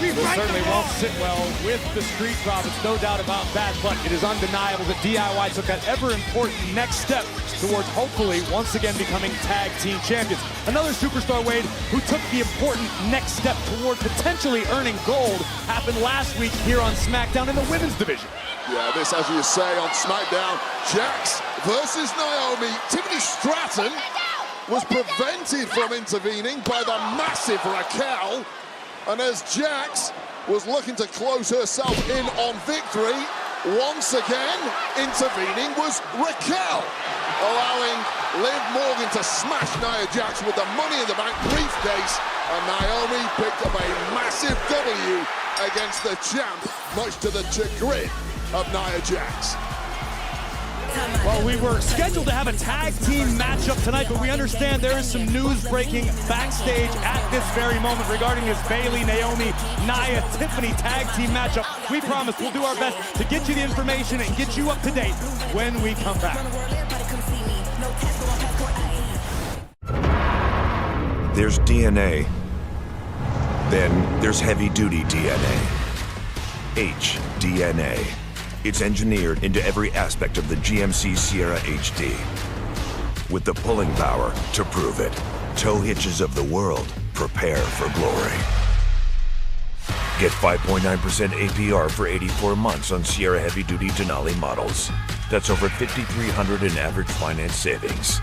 S12: It certainly won't sit well with the Street Profits, no doubt about that, but it is undeniable that DIY took that ever-important next step towards hopefully once again becoming tag team champions. Another superstar, Wade, who took the important next step toward potentially earning gold happened last week here on Smackdown in the women's division.
S18: Yeah, this, as you say, on Smackdown, Jax versus Naomi. Tiffany Stratton was prevented from intervening by the massive Raquel. And as Jax was looking to close herself in on victory, once again, intervening was Raquel, allowing Liv Morgan to smash Nia Jax with the Money in the Bank briefcase, and Naomi picked up a massive W against the champ, much to the chagrin of Nia Jax.
S12: Well, we were scheduled to have a tag team matchup tonight, but we understand there is some news breaking backstage at this very moment regarding this Bayley, Naomi, Nia, Tiffany tag team matchup. We promise we'll do our best to get you the information and get you up to date when we come back.
S7: There's DNA. Then there's heavy-duty DNA. HDNA. It's engineered into every aspect of the GMC Sierra HD. With the pulling power to prove it. Tow hitches of the world, prepare for glory. Get 5.9% APR for 84 months on Sierra heavy-duty Denali models. That's over $5,300 in average finance savings.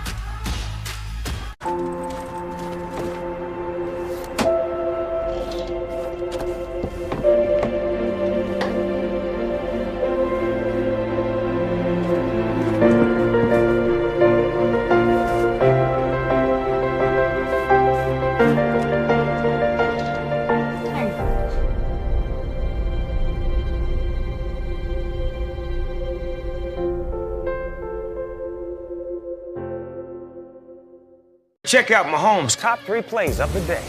S1: Check out Mahomes' top 3 plays of the day.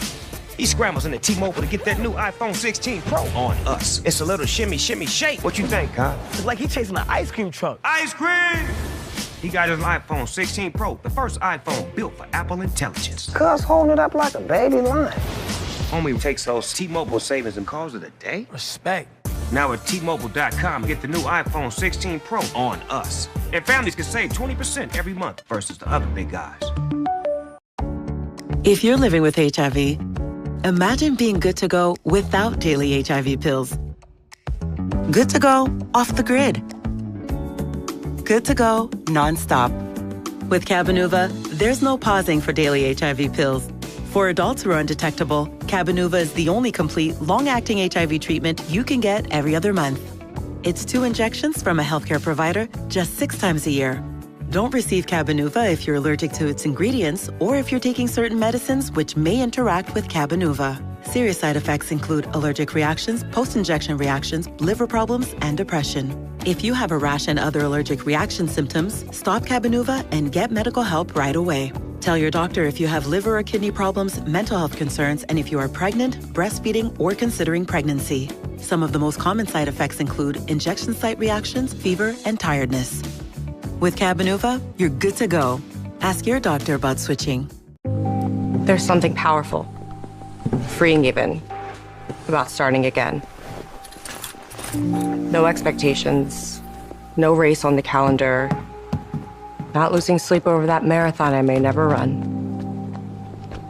S1: He scrambles into T-Mobile to get that new iPhone 16 Pro on us. It's a little shimmy, shimmy, shake. What you think, huh?
S3: It's like he's chasing an ice cream truck.
S1: Ice cream! He got his iPhone 16 Pro, the first iPhone built for Apple Intelligence.
S3: Cuz holding it up like a baby lion.
S1: Homie takes those T-Mobile savings and calls it a day.
S3: Respect.
S1: Now at T-Mobile.com, get the new iPhone 16 Pro on us. And families can save 20% every month versus the other big guys.
S11: If you're living with HIV, imagine being good to go without daily HIV pills. Good to go off the grid. Good to go nonstop. With Cabenuva, there's no pausing for daily HIV pills. For adults who are undetectable, Cabenuva is the only complete, long-acting HIV treatment you can get every other month. It's 2 injections from a healthcare provider just 6 times a year. Don't receive Cabenuva if you're allergic to its ingredients or if you're taking certain medicines which may interact with Cabenuva. Serious side effects include allergic reactions, post-injection reactions, liver problems, and depression. If you have a rash and other allergic reaction symptoms, stop Cabenuva and get medical help right away. Tell your doctor if you have liver or kidney problems, mental health concerns, and if you are pregnant, breastfeeding, or considering pregnancy. Some of the most common side effects include injection site reactions, fever, and tiredness. With Cabenuva, you're good to go. Ask your doctor about switching.
S25: There's something powerful, freeing even, about starting again. No expectations, no race on the calendar, not losing sleep over that marathon I may never run.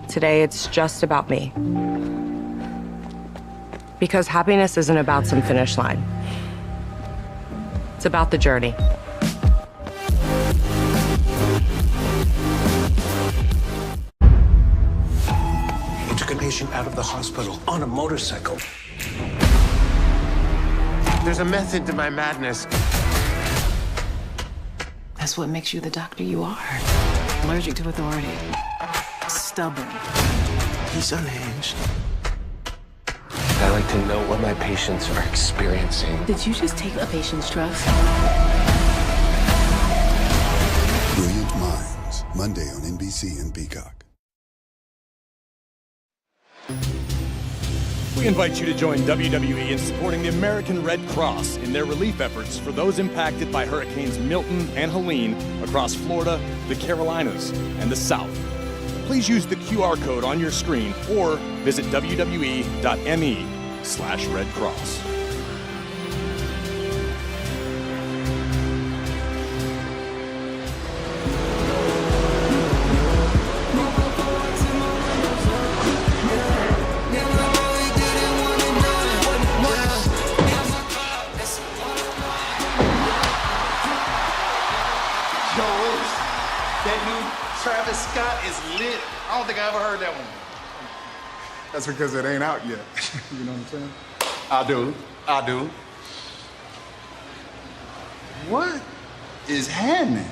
S25: Today, it's just about me. Because happiness isn't about some finish line. It's about the journey.
S22: A patient out of the hospital on a motorcycle.
S23: There's a method to my madness.
S24: That's what makes you the doctor you are. Allergic to authority. Stubborn.
S22: He's unhinged. I like to know what my patients are experiencing.
S24: Did you just take a patient's trust?
S26: Brilliant Minds, Monday on NBC and Peacock.
S12: We invite you to join WWE in supporting the American Red Cross in their relief efforts for those impacted by Hurricanes Milton and Helene across Florida, the Carolinas, and the South. Please use the QR code on your screen or visit wwe.me/Red Cross.
S27: Travis Scott is lit. I don't think I ever heard that one.
S5: That's because it ain't out yet. You know what I'm saying? I do. What is happening?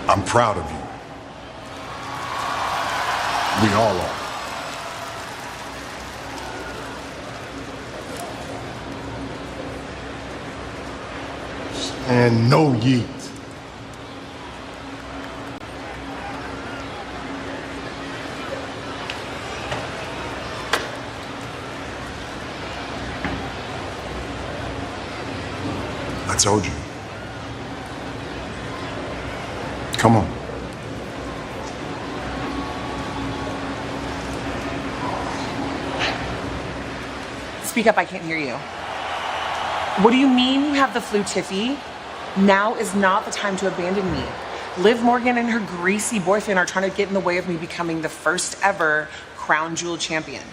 S5: I'm proud of you. We all are. And no yeet. I told you. Come on.
S28: Speak up, I can't hear you. What do you mean you have the flu, Tiffy? Now is not the time to abandon me. Liv Morgan and her greasy boyfriend are trying to get in the way of me becoming the first ever crown jewel champion.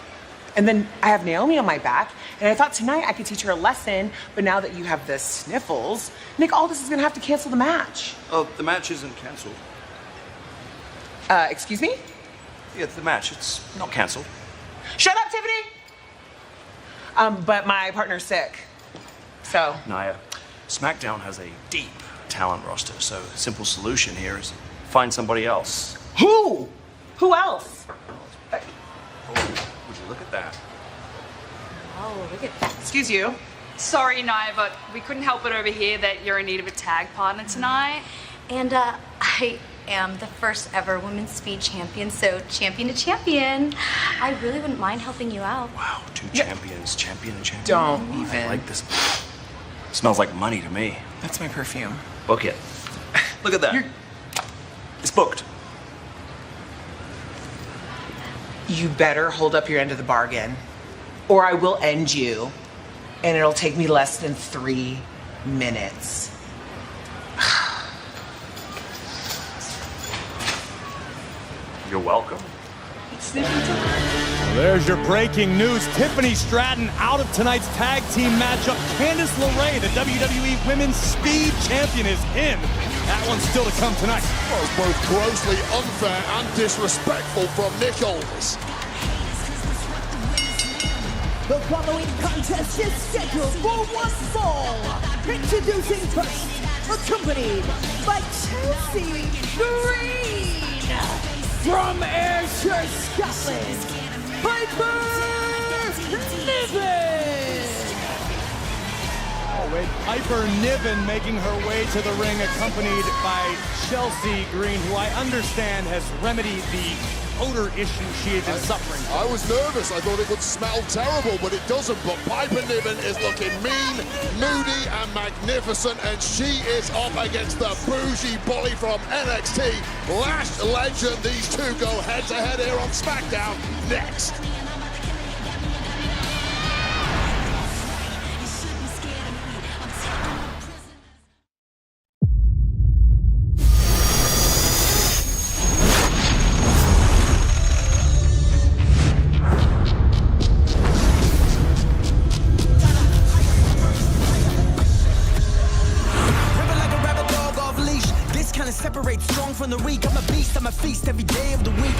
S28: And then I have Naomi on my back, and I thought tonight I could teach her a lesson, but now that you have the sniffles, Nick Aldis is gonna have to cancel the match.
S29: Oh, the match isn't canceled.
S28: Excuse me?
S29: Yeah, the match, it's not canceled.
S28: Shut up, Tiffany! But my partner's sick, so.
S29: Naya, Smackdown has a deep talent roster, so the simple solution here is find somebody else.
S28: Who? Who else?
S29: Oh, would you look at that?
S28: Oh, look at that. Excuse you.
S4: Sorry, Nye, but we couldn't help but overhear that you're in need of a tag partner tonight.
S6: And I am the first ever women's speed champion, so champion to champion. I really wouldn't mind helping you out.
S29: Wow, two champions, champion and champion.
S28: Don't even.
S29: I like this. Smells like money to me.
S28: That's my perfume.
S29: Book it. Look at that. It's booked.
S28: You better hold up your end of the bargain, or I will end you, and it'll take me less than 3 minutes.
S29: You're welcome.
S12: Well, there's your breaking news. Tiffany Stratton out of tonight's tag team matchup. Candice LeRae, the WWE Women's Speed Champion, is in. That one's still to come tonight.
S18: Well, both grossly unfair and disrespectful from Nichols.
S15: The following contest is scheduled for one fall. Introducing first, accompanied by Chelsea Green. From Ayrshire, Scotland, Piper Niven.
S12: Oh, wait, Piper Niven making her way to the ring, accompanied by Chelsea Green, who I understand has remedied the odor issue she had been suffering from.
S18: I was nervous. I thought it would smell terrible, but it doesn't. But Piper Niven is looking mean, moody, and magnificent, and she is up against the bougie bully from NXT, Lash Legend. These two go head-to-head here on Smackdown next.
S15: Separate strong from the weak. I'm a beast, I'm a feast every day of the week.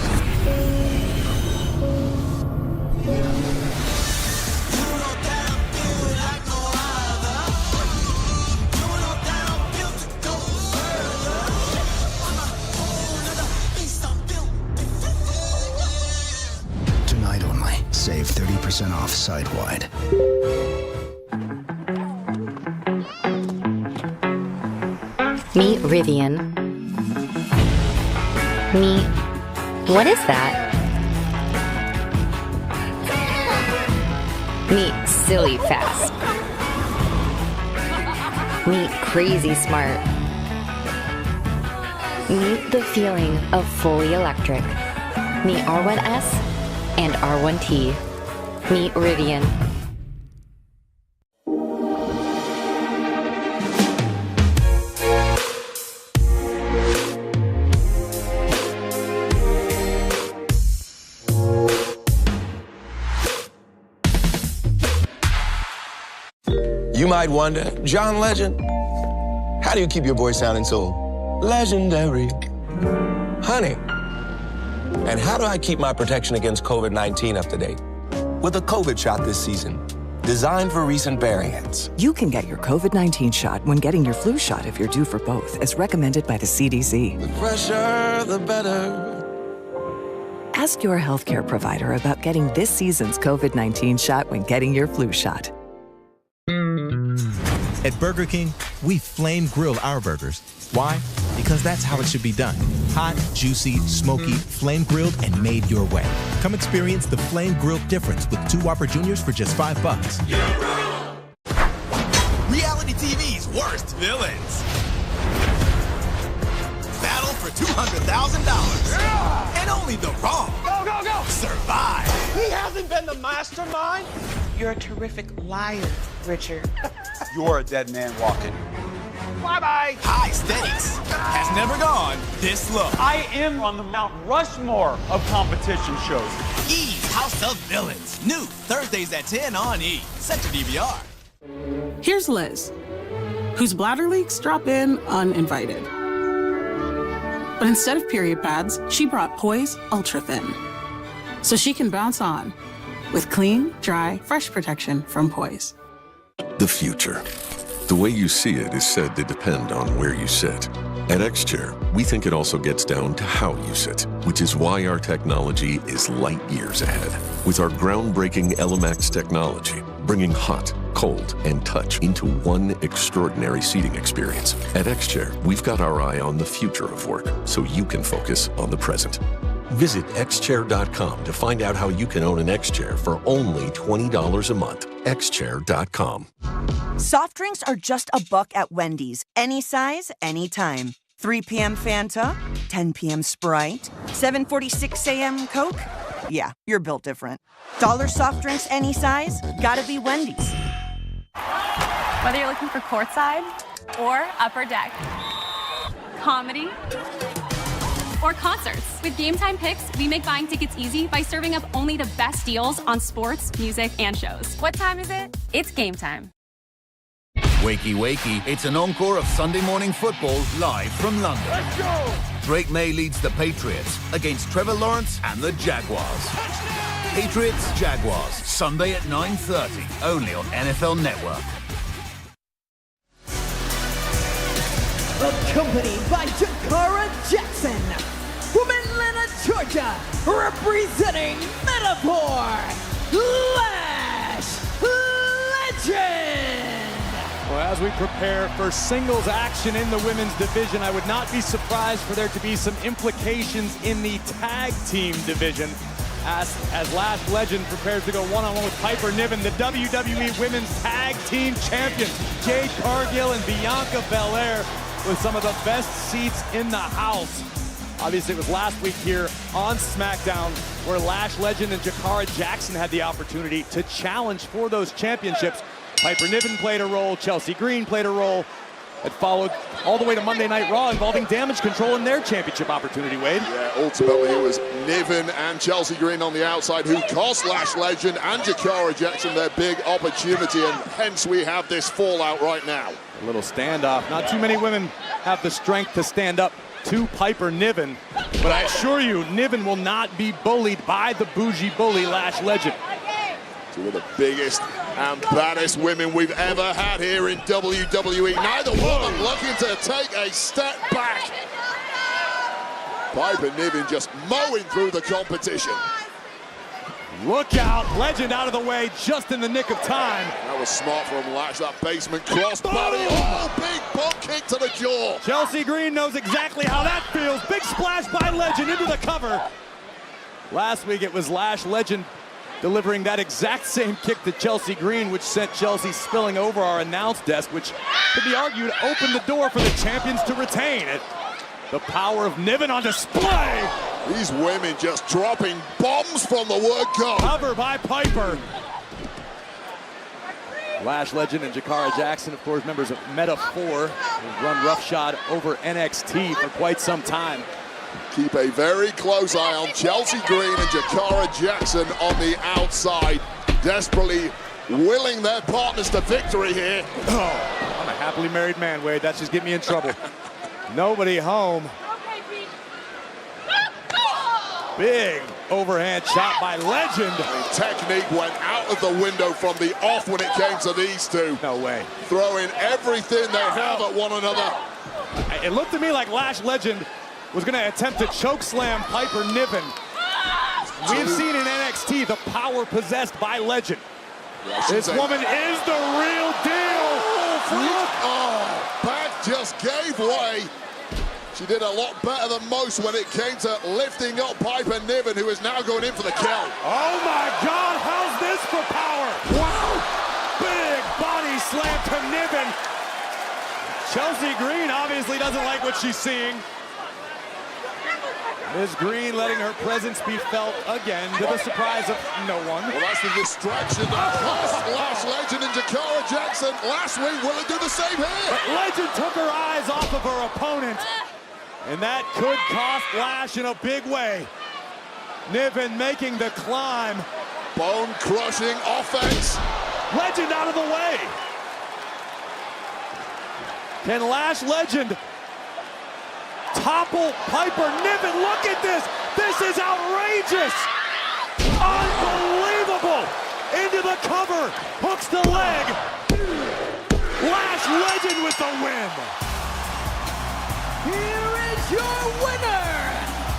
S8: Tonight only. Save 30% off site-wide.
S9: Meet Rivian. Meet... what is that? Meet Silly Fast. Meet Crazy Smart. Meet the feeling of fully electric. Meet R1S and R1T. Meet Rivian.
S10: You might wonder, John Legend, how do you keep your voice sounding so legendary? Honey, and how do I keep my protection against COVID-19 up to date? With a COVID shot this season, designed for recent variants.
S13: You can get your COVID-19 shot when getting your flu shot if you're due for both, as recommended by the CDC.
S10: The fresher, the better.
S13: Ask your healthcare provider about getting this season's COVID-19 shot when getting your flu shot.
S14: At Burger King, we flame grill our burgers. Why? Because that's how it should be done. Hot, juicy, smoky, flame grilled, and made your way. Come experience the flame grilled difference with 2 Whopper Juniors for just $5.
S16: Reality TV's worst villains. Battle for $200,000. Yeah! And only the wrong survive.
S27: He hasn't been the mastermind.
S28: You're a terrific liar, Richard.
S27: You're a dead man walking. Bye-bye.
S16: High stakes has never gone this low.
S27: I am on the Mount Rushmore of competition shows.
S16: E's House of Villains. New Thursdays at 10 on E. Set your DVR.
S17: Here's Liz, whose bladder leaks drop in uninvited. But instead of period pads, she brought Poise Ultra Thin, so she can bounce on with clean, dry, fresh protection from Poise.
S8: The future.
S1: The way you see it is said to depend on where you sit. At X-Chair, we think it also gets down to how you sit, which is why our technology is light years ahead. With our groundbreaking Elemax technology, bringing hot, cold, and touch into one extraordinary seating experience. At X-Chair, we've got our eye on the future of work, so you can focus on the present. Visit xchair.com to find out how you can own an X-Chair for only $20 a month. xchair.com.
S2: Soft drinks are just $1 at Wendy's. Any size, anytime. 3 p.m. Fanta, 10 p.m. Sprite, 7:46 a.m. Coke. Yeah, you're built different. Dollar soft drinks, any size, gotta be Wendy's.
S3: Whether you're looking for courtside or upper deck, comedy or concerts. With Game Time Picks, we make buying tickets easy by serving up only the best deals on sports, music, and shows. What time is it? It's game time.
S7: Wakey, wakey, it's an encore of Sunday morning football live from London.
S15: Let's go!
S7: Drake May leads the Patriots against Trevor Lawrence and the Jaguars. Patriots, Jaguars, Sunday at 9:30, only on NFL Network.
S15: Accompanied by Jakara Jackson, from Atlanta, Georgia, representing Metaphor, Lash Legend!
S12: Well, as we prepare for singles action in the women's division, I would not be surprised for there to be some implications in the tag team division. As Lash Legend prepares to go one-on-one with Piper Niven, the WWE Women's Tag Team Champions, Jade Cargill and Bianca Belair, with some of the best seats in the house. Obviously, it was last week here on Smackdown where Lash Legend and Jakara Jackson had the opportunity to challenge for those championships. Piper Niven played a role, Chelsea Green played a role. It followed all the way to Monday Night Raw involving Damage Control in their championship opportunity, Wade.
S18: Yeah, ultimately it was Niven and Chelsea Green on the outside who cost Lash Legend and Jakara Jackson their big opportunity, and hence we have this fallout right now.
S12: A little standoff. Not too many women have the strength to stand up to Piper Niven, but I assure you, Niven will not be bullied by the bougie bully Lash Legend.
S18: Two of the biggest and baddest women we've ever had here in WWE. Neither woman looking to take a step back. Piper Niven just mowing through the competition.
S12: Look out, Legend out of the way just in the nick of time.
S18: That was smart from Lash, that basement crossbody. Oh, big bump kick to the jaw.
S12: Chelsea Green knows exactly how that feels. Big splash by Legend into the cover. Last week it was Lash Legend delivering that exact same kick to Chelsea Green, which sent Chelsea spilling over our announce desk, which could be argued opened the door for the champions to retain it. The power of Niven on display.
S18: These women just dropping bombs from the word go.
S12: Cover by Piper. Lash Legend and Jakara Jackson, of course, members of Meta-4, who've run roughshod over NXT for quite some time.
S18: Keep a very close eye on Chelsea Green and Jakara Jackson on the outside, desperately willing their partners to victory here.
S12: Oh, I'm a happily married man, Wade. That's just getting me in trouble. Nobody home. Big overhand shot by Legend.
S18: The technique went out of the window from the off when it came to these two.
S12: No way.
S18: Throwing everything they have at one another.
S12: It looked to me like Lash Legend was going to attempt to choke slam Piper Niven. We've seen in NXT the power possessed by Legend. This woman is the real deal.
S18: Oh, back just gave way. She did a lot better than most when it came to lifting up Piper Niven, who is now going in for the kill.
S12: Oh my God, how's this for power? Wow, big body slam to Niven. Chelsea Green obviously doesn't like what she's seeing. Ms. Green letting her presence be felt again, to the surprise of no one.
S18: Well, that's the distraction that cost Lash Legend and Jakara Jackson last week. Will it do the same here?
S12: But Legend took her eyes off of her opponent, and that could cost Lash in a big way. Niven making the climb.
S18: Bone-crushing offense.
S12: Legend out of the way. Can Lash Legend topple Piper Niven? Look at this. This is outrageous. Unbelievable. Into the cover. Hooks the leg. Lash Legend with the win.
S15: Here is your winner,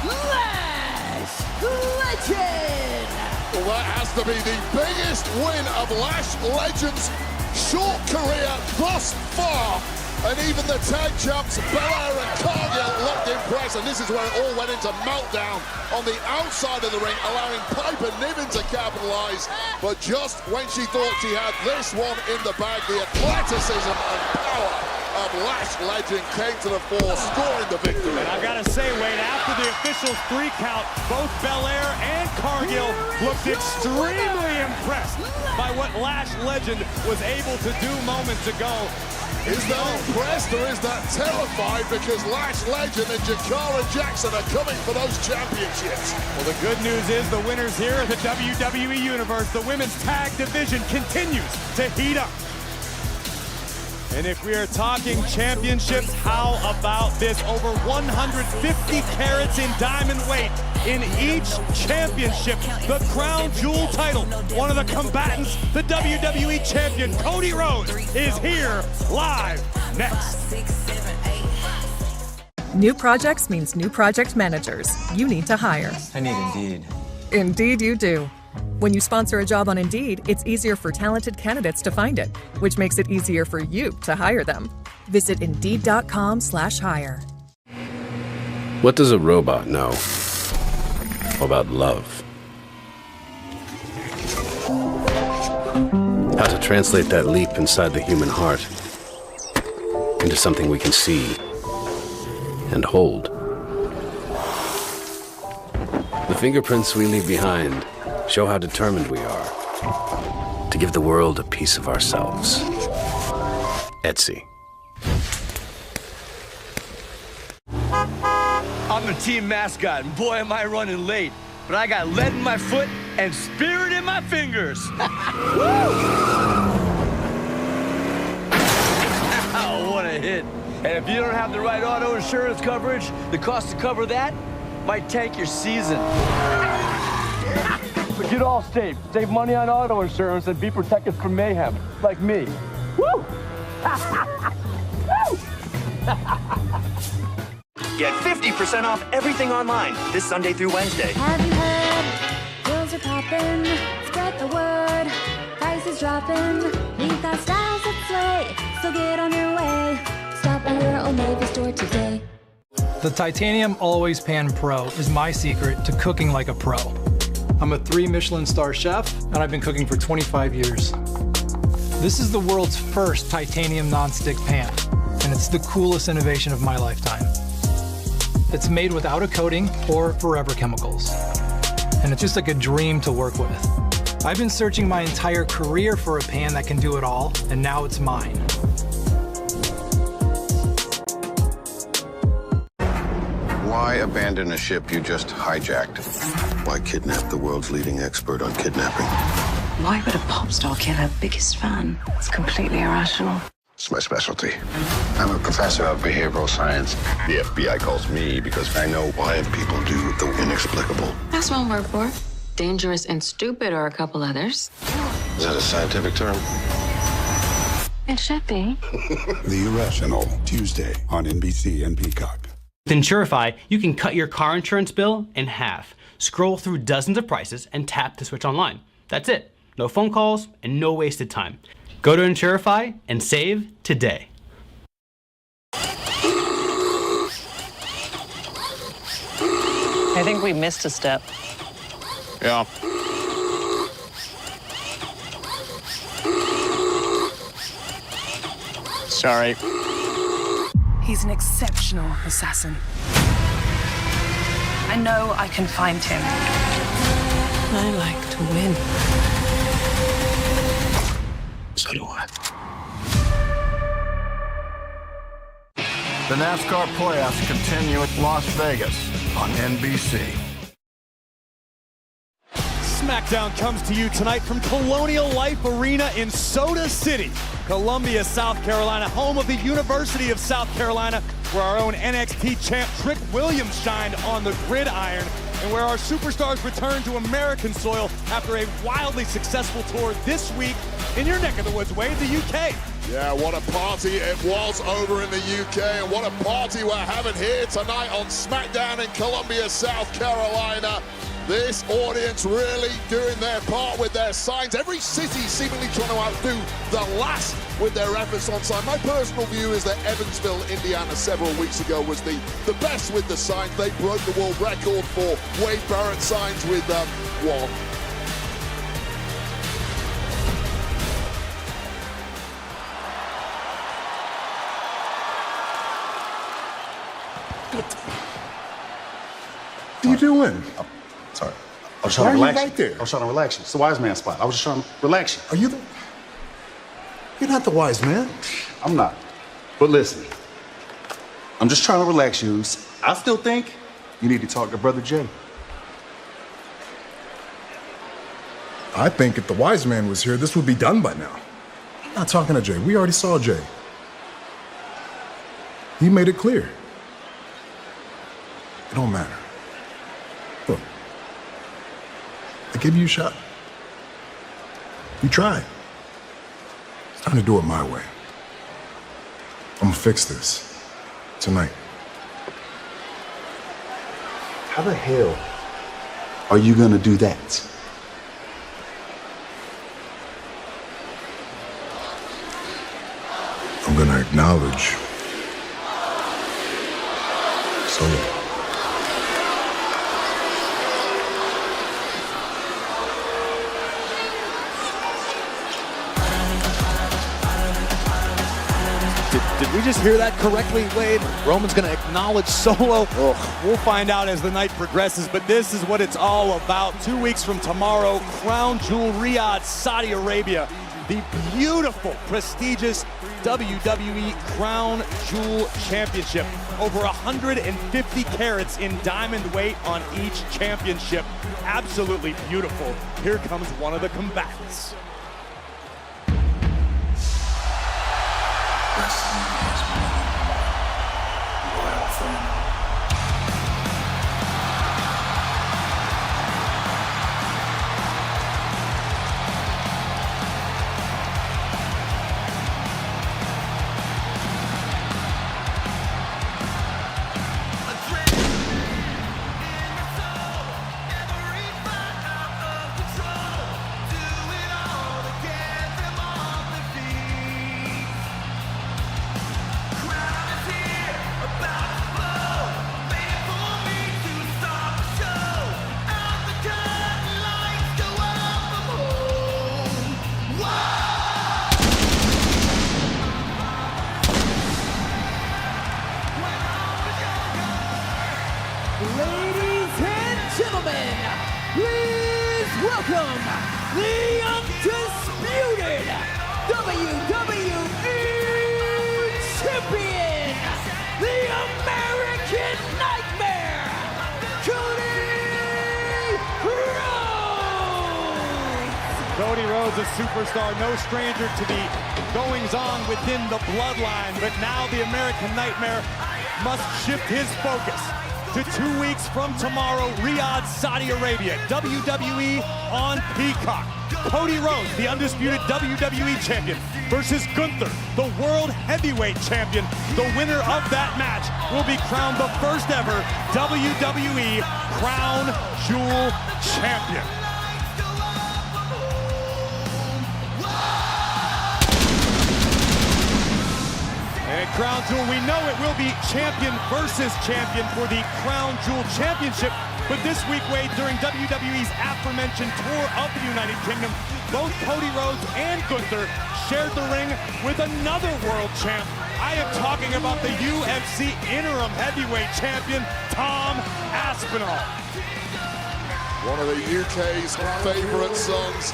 S15: Lash Legend.
S18: Well, that has to be the biggest win of Lash Legend's short career thus far. And even the tag champs, Belair and Cargill, looked impressed. And this is where it all went into meltdown on the outside of the ring, allowing Piper Niven to capitalize. But just when she thought she had this one in the bag, the athleticism and power of Lash Legend came to the fore, scoring the victory.
S12: And I've got to say, Wade, after the official 3 count, both Belair and Cargill looked extremely impressed by what Lash Legend was able to do moments ago.
S18: Is that impressed or is that terrified? Because Lash Legend and Jakara Jackson are coming for those championships.
S12: Well, the good news is the winners here at the WWE Universe. The women's tag division continues to heat up. And if we are talking championships, how about this? Over 150 carats in diamond weight in each championship. The crown jewel title. One of the combatants, the WWE champion, Cody Rhodes, is here live next.
S11: New projects means new project managers. You need to hire.
S19: I need Indeed.
S11: Indeed you do. When you sponsor a job on Indeed, it's easier for talented candidates to find it, which makes it easier for you to hire them. Visit Indeed.com/hire.
S20: What does a robot know about love? How to translate that leap inside the human heart into something we can see and hold. The fingerprints we leave behind show how determined we are to give the world a piece of ourselves. Etsy.
S21: I'm the team mascot, and boy, am I running late. But I got lead in my foot and spirit in my fingers. Ow, what a hit. And if you don't have the right auto insurance coverage, the cost to cover that might tank your season. But get Allstate. Save money on auto insurance and be protected from mayhem, like me. Woo!
S22: Get 50% off everything online this Sunday through Wednesday.
S23: Have you heard? Deals are popping. Spread the word. Prices dropping. We've got styles that slay. So get on your way. Stop by your Old Navy store today.
S24: The Titanium Always Pan Pro is my secret to cooking like a pro. I'm a 3 Michelin star chef, and I've been cooking for 25 years. This is the world's first titanium nonstick pan, and it's the coolest innovation of my lifetime. It's made without a coating or forever chemicals, and it's just like a dream to work with. I've been searching my entire career for a pan that can do it all, and now it's mine.
S25: Why abandon a ship you just hijacked? Why kidnap the world's leading expert on kidnapping?
S26: Why would a pop star kill her biggest fan? It's completely irrational.
S25: It's my specialty. I'm a professor of behavioral science. The FBI calls me because I know why people do the inexplicable.
S26: That's one word for it. Dangerous and stupid are a couple others.
S25: Is that a scientific term?
S26: It should be.
S30: The Irrational, Tuesday on NBC and Peacock.
S31: With Insurify, you can cut your car insurance bill in half. Scroll through dozens of prices and tap to switch online. That's it. No phone calls and no wasted time. Go to Insurify and save today.
S32: I think we missed a step.
S18: Yeah.
S32: Sorry.
S28: He's an exceptional assassin. I know I can find him.
S32: I like to win.
S25: So do I.
S5: The NASCAR playoffs continue at Las Vegas on NBC.
S12: Smackdown comes to you tonight from Colonial Life Arena in Soda City, Columbia, South Carolina, home of the University of South Carolina, where our own NXT champ Trick Williams shined on the gridiron, and where our superstars return to American soil after a wildly successful tour this week in your neck of the woods, Wade, the UK.
S18: Yeah, what a party it was over in the UK, and what a party we're having here tonight on Smackdown in Columbia, South Carolina. This audience really doing their part with their signs. Every city seemingly trying to outdo the last with their efforts on sign. My personal view is that Evansville, Indiana, several weeks ago was the best with the signs. They broke the world record for Wade Barrett signs with one.
S5: What are you doing?
S25: Oh, sorry. I was trying to relax. Right there? I was trying to relax you. It's the wise man spot. I was just trying to relax you.
S5: Are you the... You're not the wise man.
S25: I'm not. But listen, I'm just trying to relax you. I still think you need to talk to Brother Jay.
S5: I think if the wise man was here, this would be done by now. I'm not talking to Jay. We already saw Jay. He made it clear. It don't matter. Look, I gave you a shot. You tried. It's time to do it my way. I'm gonna fix this tonight.
S25: How the hell are you gonna do that?
S5: I'm gonna acknowledge Solo.
S12: Did we just hear that correctly, Wade? Roman's going to acknowledge Solo. We'll find out as the night progresses, but this is what it's all about. 2 weeks from tomorrow, Crown Jewel, Riyadh, Saudi Arabia. The beautiful, prestigious WWE Crown Jewel Championship. Over 150 carats in diamond weight on each championship. Absolutely beautiful. Here comes one of the combatants.
S15: Ladies and gentlemen, please welcome the undisputed WWE Champion, the American Nightmare, Cody Rhodes!
S12: Cody Rhodes, a superstar, no stranger to the goings-on within the bloodline, but now the American Nightmare must shift his focus to 2 weeks from tomorrow, Riyadh, Saudi Arabia, WWE on Peacock. Cody Rhodes, the undisputed WWE champion, versus Gunther, the world heavyweight champion. The winner of that match will be crowned the first ever WWE Crown Jewel champion. And Crown Jewel, we know it will be champion versus champion for the Crown Jewel Championship. But this week, Wade, during WWE's aforementioned tour of the United Kingdom, both Cody Rhodes and Gunther shared the ring with another world champ. I am talking about the UFC interim heavyweight champion, Tom Aspinall.
S18: One of the UK's favorite songs.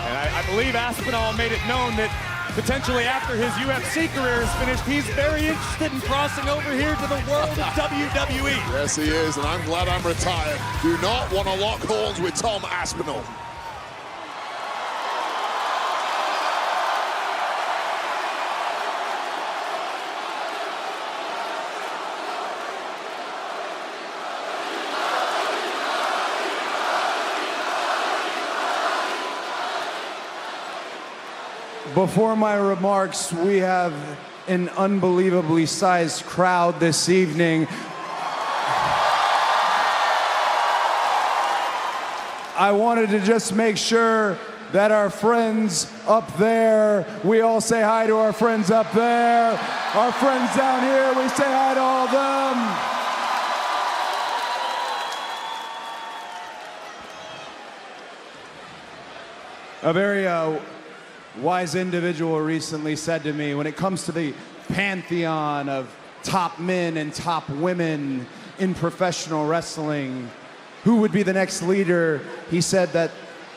S12: And I believe Aspinall made it known that potentially after his UFC career is finished, he's very interested in crossing over here to the world of WWE.
S18: Yes, he is, and I'm glad I'm retired. Do not want to lock horns with Tom Aspinall.
S4: Before my remarks, we have an unbelievably sized crowd this evening. I wanted to just make sure that our friends up there, we all say hi to our friends up there. Our friends down here, we say hi to all of them. A very wise individual recently said to me, when it comes to the pantheon of top men and top women in professional wrestling, who would be the next leader? He said that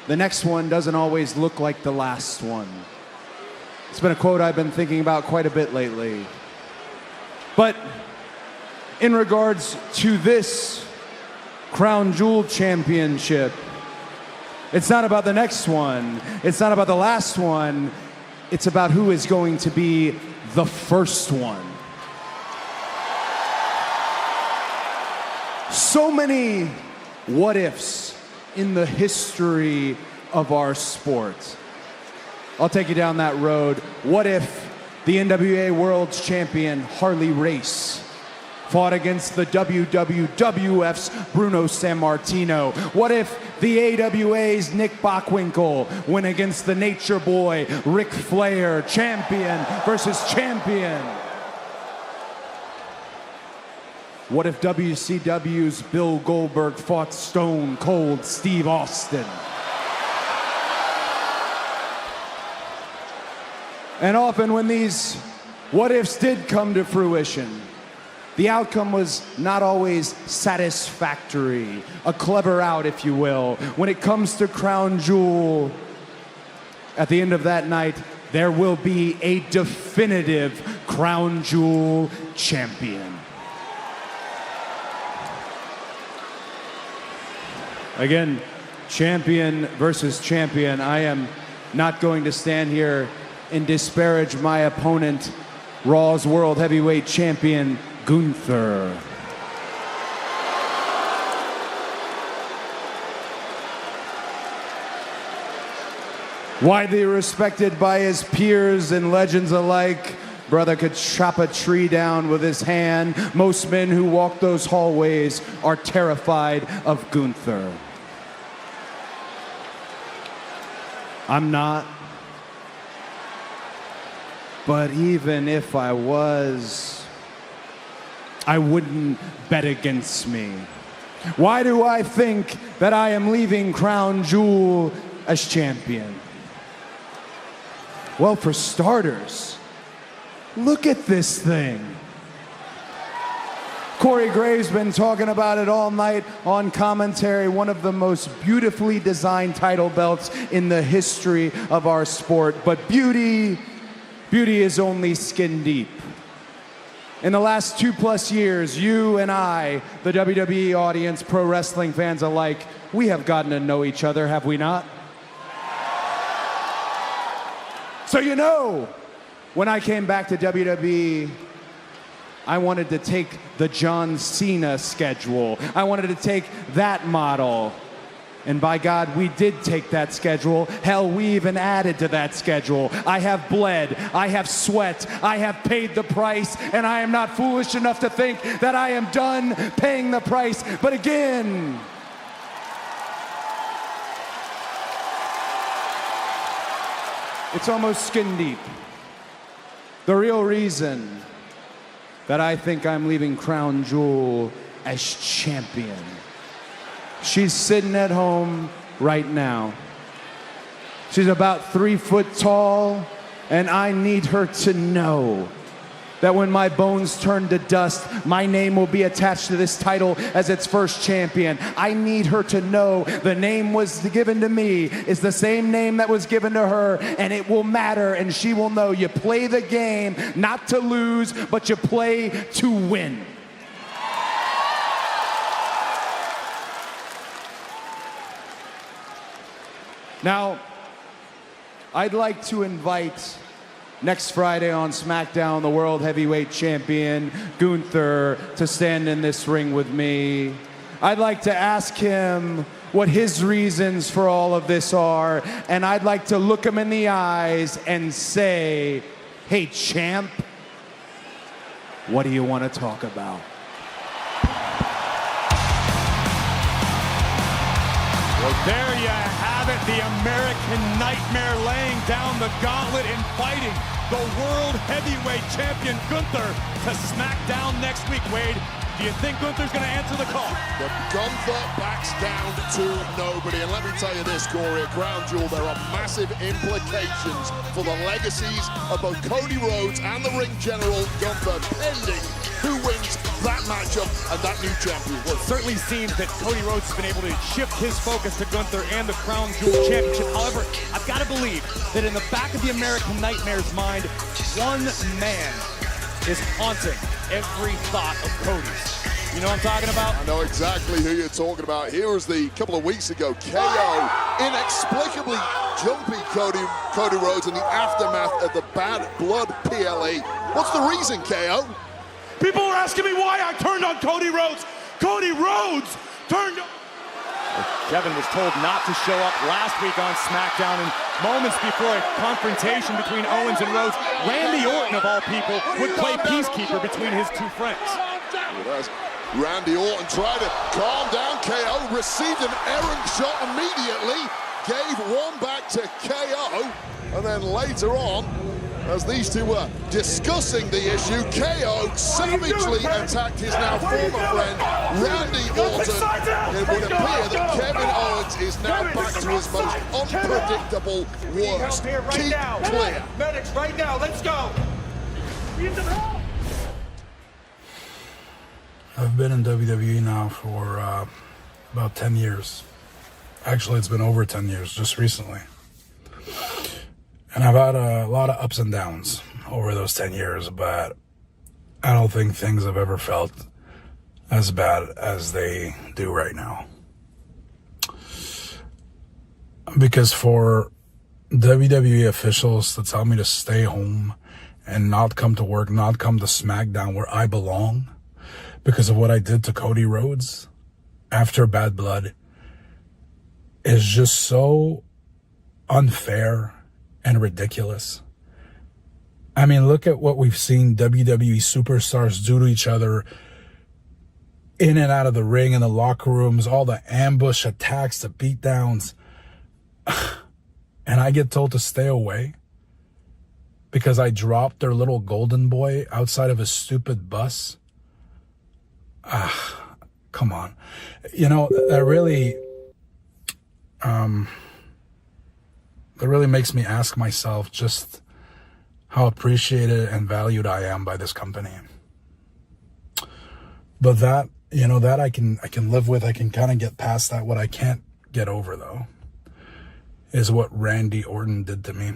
S4: the next one doesn't always look like the last one. It's been a quote I've been thinking about quite a bit lately. But in regards to this Crown Jewel Championship, it's not about the next one. It's not about the last one. It's about who is going to be the first one. So many what ifs in the history of our sport. I'll take you down that road. What if the NWA World Champion Harley Race fought against the WWF's Bruno Sammartino? What if the AWA's Nick Bockwinkel went against the Nature Boy Ric Flair? Champion versus champion. What if WCW's Bill Goldberg fought Stone Cold Steve Austin? And often when these what ifs did come to fruition, the outcome was not always satisfactory, a clever out, if you will. When it comes to Crown Jewel, at the end of that night, there will be a definitive Crown Jewel champion. Again, champion versus champion. I am not going to stand here and disparage my opponent, Raw's World Heavyweight Champion, Gunther. Widely respected by his peers and legends alike, brother could chop a tree down with his hand. Most men who walk those hallways are terrified of Gunther. I'm not. But even if I was, I wouldn't bet against me. Why do I think that I am leaving Crown Jewel as champion? Well, for starters, look at this thing. Corey Graves been talking about it all night on commentary. One of the most beautifully designed title belts in the history of our sport. But beauty is only skin deep. In the last 2+ years, you and I, the WWE audience, pro wrestling fans alike, we have gotten to know each other, have we not? So you know, when I came back to WWE, I wanted to take the John Cena schedule. I wanted to take that model. And by God, we did take that schedule. Hell, we even added to that schedule. I have bled, I have sweat, I have paid the price, and I am not foolish enough to think that I am done paying the price. But again, it's almost skin deep. The real reason that I think I'm leaving Crown Jewel as champion. She's sitting at home right now. She's about 3 foot tall, and I need her to know that when my bones turn to dust, my name will be attached to this title as its first champion. I need her to know the name was given to me is the same name that was given to her, and it will matter, and she will know you play the game not to lose, but you play to win. Now, I'd like to invite next Friday on Smackdown, the World Heavyweight Champion, Gunther, to stand in this ring with me. I'd like to ask him what his reasons for all of this are, and I'd like to look him in the eyes and say, hey, champ, what do you want to talk about?
S12: Well, there you have it, the American Nightmare laying down the gauntlet and fighting the World Heavyweight Champion Gunther to Smackdown next week. Wade, do you think Gunther's going to answer the call?
S18: But Gunther backs down to nobody. And let me tell you this, Corey, at Crown Jewel, there are massive implications for the legacies of both Cody Rhodes and the ring general Gunther, pending who wins that matchup and that new champion.
S12: Well, it certainly seems that Cody Rhodes has been able to shift his focus to Gunther and the Crown Jewel Championship. However, I've got to believe that in the back of the American Nightmare's mind, one man is haunting every thought of Cody's. You know what I'm talking about?
S18: I know exactly who you're talking about. Here was the couple of weeks ago, KO inexplicably jumpy Cody Rhodes in the aftermath of the Bad Blood PLE. What's the reason, KO?
S12: People are asking me why I turned on Cody Rhodes. Cody Rhodes turned on... Kevin was told not to show up last week on SmackDown, and moments before a confrontation between Owens and Rhodes, Randy Orton, of all people, would play peacekeeper between his two friends.
S18: Randy Orton tried to calm down KO, received an errant shot immediately, gave one back to KO, and then later on, as these two were discussing the issue, KO savagely attacked his now former friend, Randy Orton. It would appear that Kevin Owens is now back to his most unpredictable worst. Keep clear.
S12: Medics, right now, let's go.
S5: I've been in WWE now for about 10 years. Actually, it's been over 10 years, just recently. And I've had a lot of ups and downs over those 10 years, but I don't think things have ever felt as bad as they do right now. Because for WWE officials to tell me to stay home and not come to work, not come to SmackDown where I belong, because of what I did to Cody Rhodes after Bad Blood, is just so unfair and ridiculous. I mean, look at what we've seen WWE superstars do to each other in and out of the ring, in the locker rooms, all the ambush attacks, the beatdowns. And I get told to stay away because I dropped their little golden boy outside of a stupid bus. Come on. You know, that really makes me ask myself just how appreciated and valued I am by this company. But that, you know, that I can live with. I can kind of get past that. What I can't get over, though, is what Randy Orton did to me.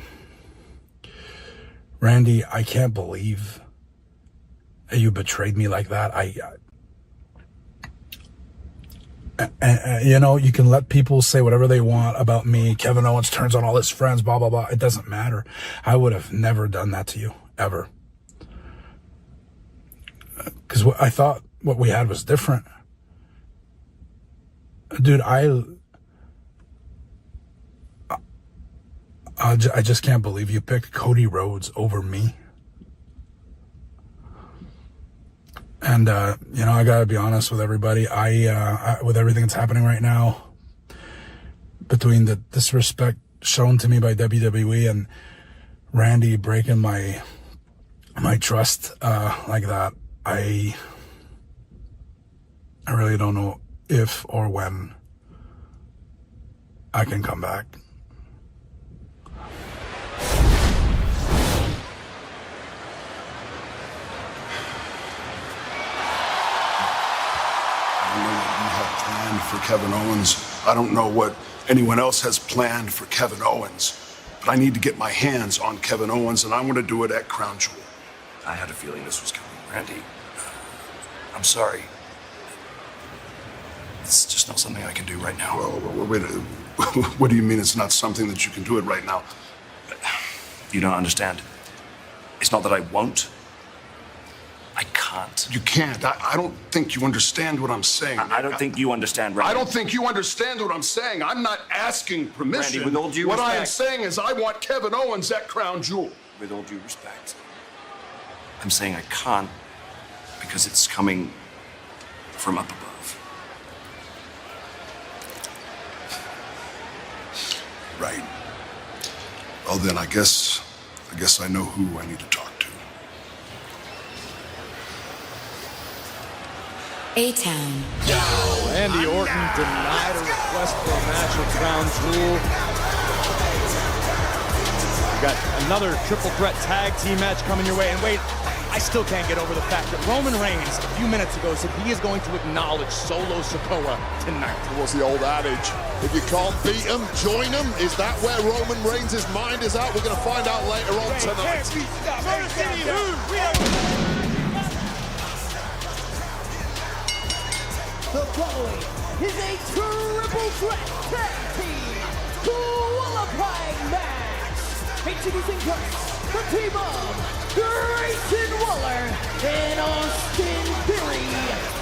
S5: Randy, I can't believe that you betrayed me like that. You know, you can let people say whatever they want about me. Kevin Owens turns on all his friends, blah, blah, blah. It doesn't matter. I would have never done that to you, ever. Because I thought what we had was different. Dude, I just can't believe you picked Cody Rhodes over me. And, you know, I gotta be honest with everybody. I with everything that's happening right now, between the disrespect shown to me by WWE and Randy breaking my trust, like that, I really don't know if or when I can come back.
S25: For Kevin Owens. I don't know what anyone else has planned for Kevin Owens, but I need to get my hands on Kevin Owens, and I want to do it at Crown Jewel.
S20: I had a feeling this was coming. Randy, I'm sorry. It's just not something I can do right now.
S25: Well, wait, what do you mean it's not something that you can do it right now?
S20: You don't understand. It's not that I won't. I can't.
S25: can't. You can't. I don't think you understand what I'm saying.
S22: I don't think you understand, Randy.
S25: I don't think you understand what I'm saying. I'm not asking permission.
S22: Randy, with all due
S25: what
S22: respect.
S25: I am saying is I want Kevin Owens at Crown Jewel.
S22: With all due respect, I'm saying I can't because it's coming from up above.
S25: Right. Well, then I guess I know who I need to talk to.
S1: A-Town.
S4: Randy Orton denied a request for a match with Crown Jewel. We got another triple threat tag team match coming your way. And wait, I still can't get over the fact that Roman Reigns, a few minutes ago, said he is going to acknowledge Solo Sikoa tonight.
S18: It was the old adage, if you can't beat him, join him. Is that where Roman Reigns' mind is at? We're going to find out later on tonight.
S15: The following is a triple threat tag team qualifying match. Introducing first, the team of Grayson Waller and Austin Theory.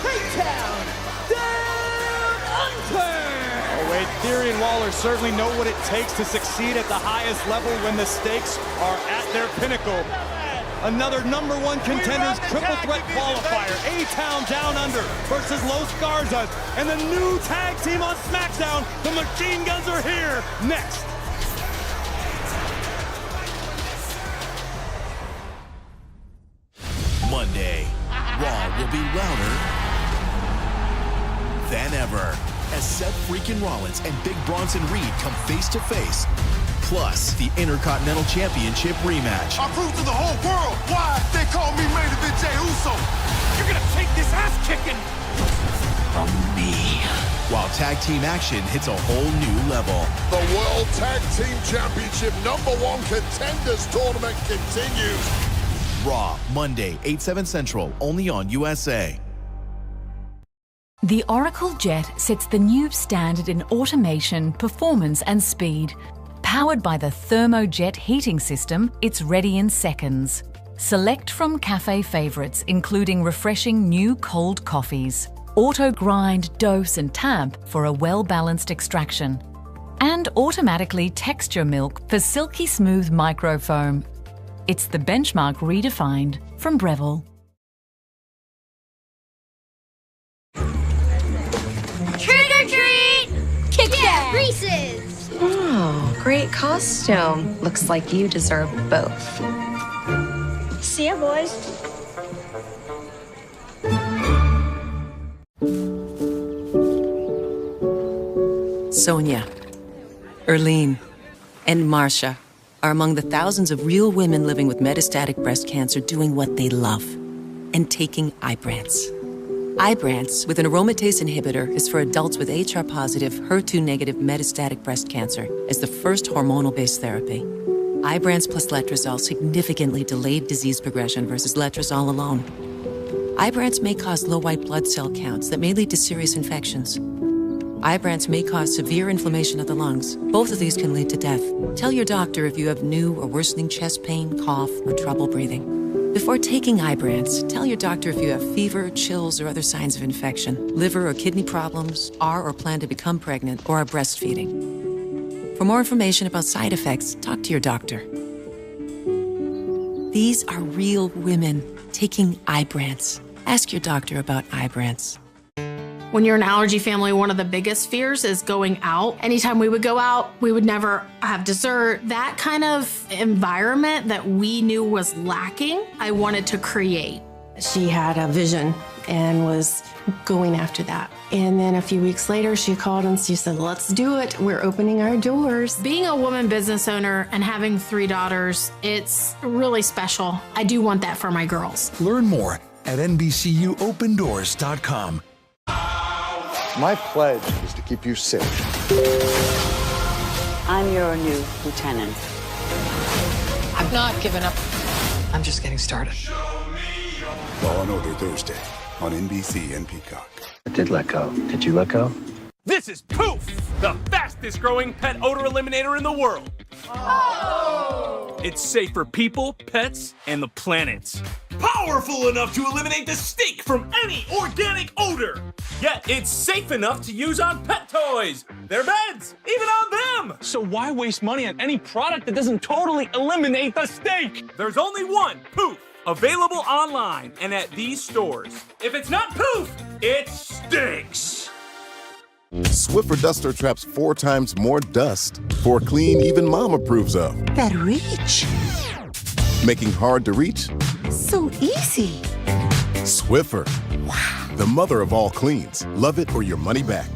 S15: A-Town Down Under.
S4: Oh wait, Theory and Waller certainly know what it takes to succeed at the highest level when the stakes are at their pinnacle. Another #1 contenders triple threat qualifier. A-Town Down Under versus Los Garzas. And the new tag team on Smackdown, the Machine Guns, are here next.
S6: Monday, Raw will be louder than ever as Seth freaking Rollins and Big Bronson Reed come face to face. Plus, the Intercontinental Championship rematch.
S8: I proved to the whole world why they call me Main Event Jey Uso. You're gonna take this ass kicking
S6: From me. While tag team action hits a whole new level.
S18: The World Tag Team Championship #1 Contenders Tournament continues.
S6: Raw, Monday, 8/7 Central, only on USA.
S9: The Oracle Jet sets the new standard in automation, performance and speed. Powered by the ThermoJet heating system, it's ready in seconds. Select from cafe favorites, including refreshing new cold coffees. Auto grind, dose and tamp for a well-balanced extraction. And automatically texture milk for silky smooth microfoam. It's the benchmark redefined from Breville.
S23: Trick or treat! Kick yeah, Reese's!
S26: Oh, great costume. Looks like you deserve both.
S23: See ya, boys.
S10: Sonia, Erlene, and Marcia are among the thousands of real women living with metastatic breast cancer doing what they love and taking Ibrance. Ibrance, with an aromatase inhibitor, is for adults with HR-positive, HER2-negative metastatic breast cancer as the first hormonal-based therapy. Ibrance plus letrozole significantly delayed disease progression versus letrozole alone. Ibrance may cause low white blood cell counts that may lead to serious infections. Ibrance may cause severe inflammation of the lungs. Both of these can lead to death. Tell your doctor if you have new or worsening chest pain, cough, or trouble breathing. Before taking Ibrance, tell your doctor if you have fever, chills, or other signs of infection, liver or kidney problems, are or plan to become pregnant, or are breastfeeding. For more information about side effects, talk to your doctor. These are real women taking Ibrance. Ask your doctor about Ibrance.
S13: When you're an allergy family, one of the biggest fears is going out. Anytime we would go out, we would never have dessert. That kind of environment that we knew was lacking, I wanted to create.
S14: She had a vision and was going after that. And then a few weeks later, she called and she said, let's do it. We're opening our doors.
S13: Being a woman business owner and having 3 daughters, it's really special. I do want that for my girls.
S16: Learn more at NBCUOpenDoors.com.
S17: My pledge is to keep you safe.
S19: I'm your new lieutenant.
S32: I've not given up. I'm just getting started.
S25: Law and Order Thursday on NBC and Peacock.
S19: I did let go. Did you let go?
S27: This is Poof, the fastest growing pet odor eliminator in the world. Oh! It's safe for people, pets, and the planet. Powerful enough to eliminate the stink from any organic odor. Yet it's safe enough to use on pet toys, their beds, even on them.
S1: So why waste money on any product that doesn't totally eliminate the stink?
S27: There's only one Poof. Available online and at these stores. If it's not Poof, it stinks.
S2: Swiffer Duster traps 4 times more dust for a clean even mom approves of.
S3: That reach.
S2: Making hard to reach
S3: so easy.
S2: Swiffer. Wow. The mother of all cleans. Love it or your money back.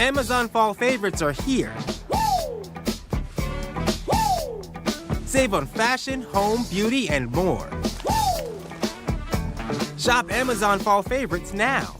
S7: Amazon fall favorites are here. Save on fashion, home, beauty, and more. Shop Amazon fall favorites now.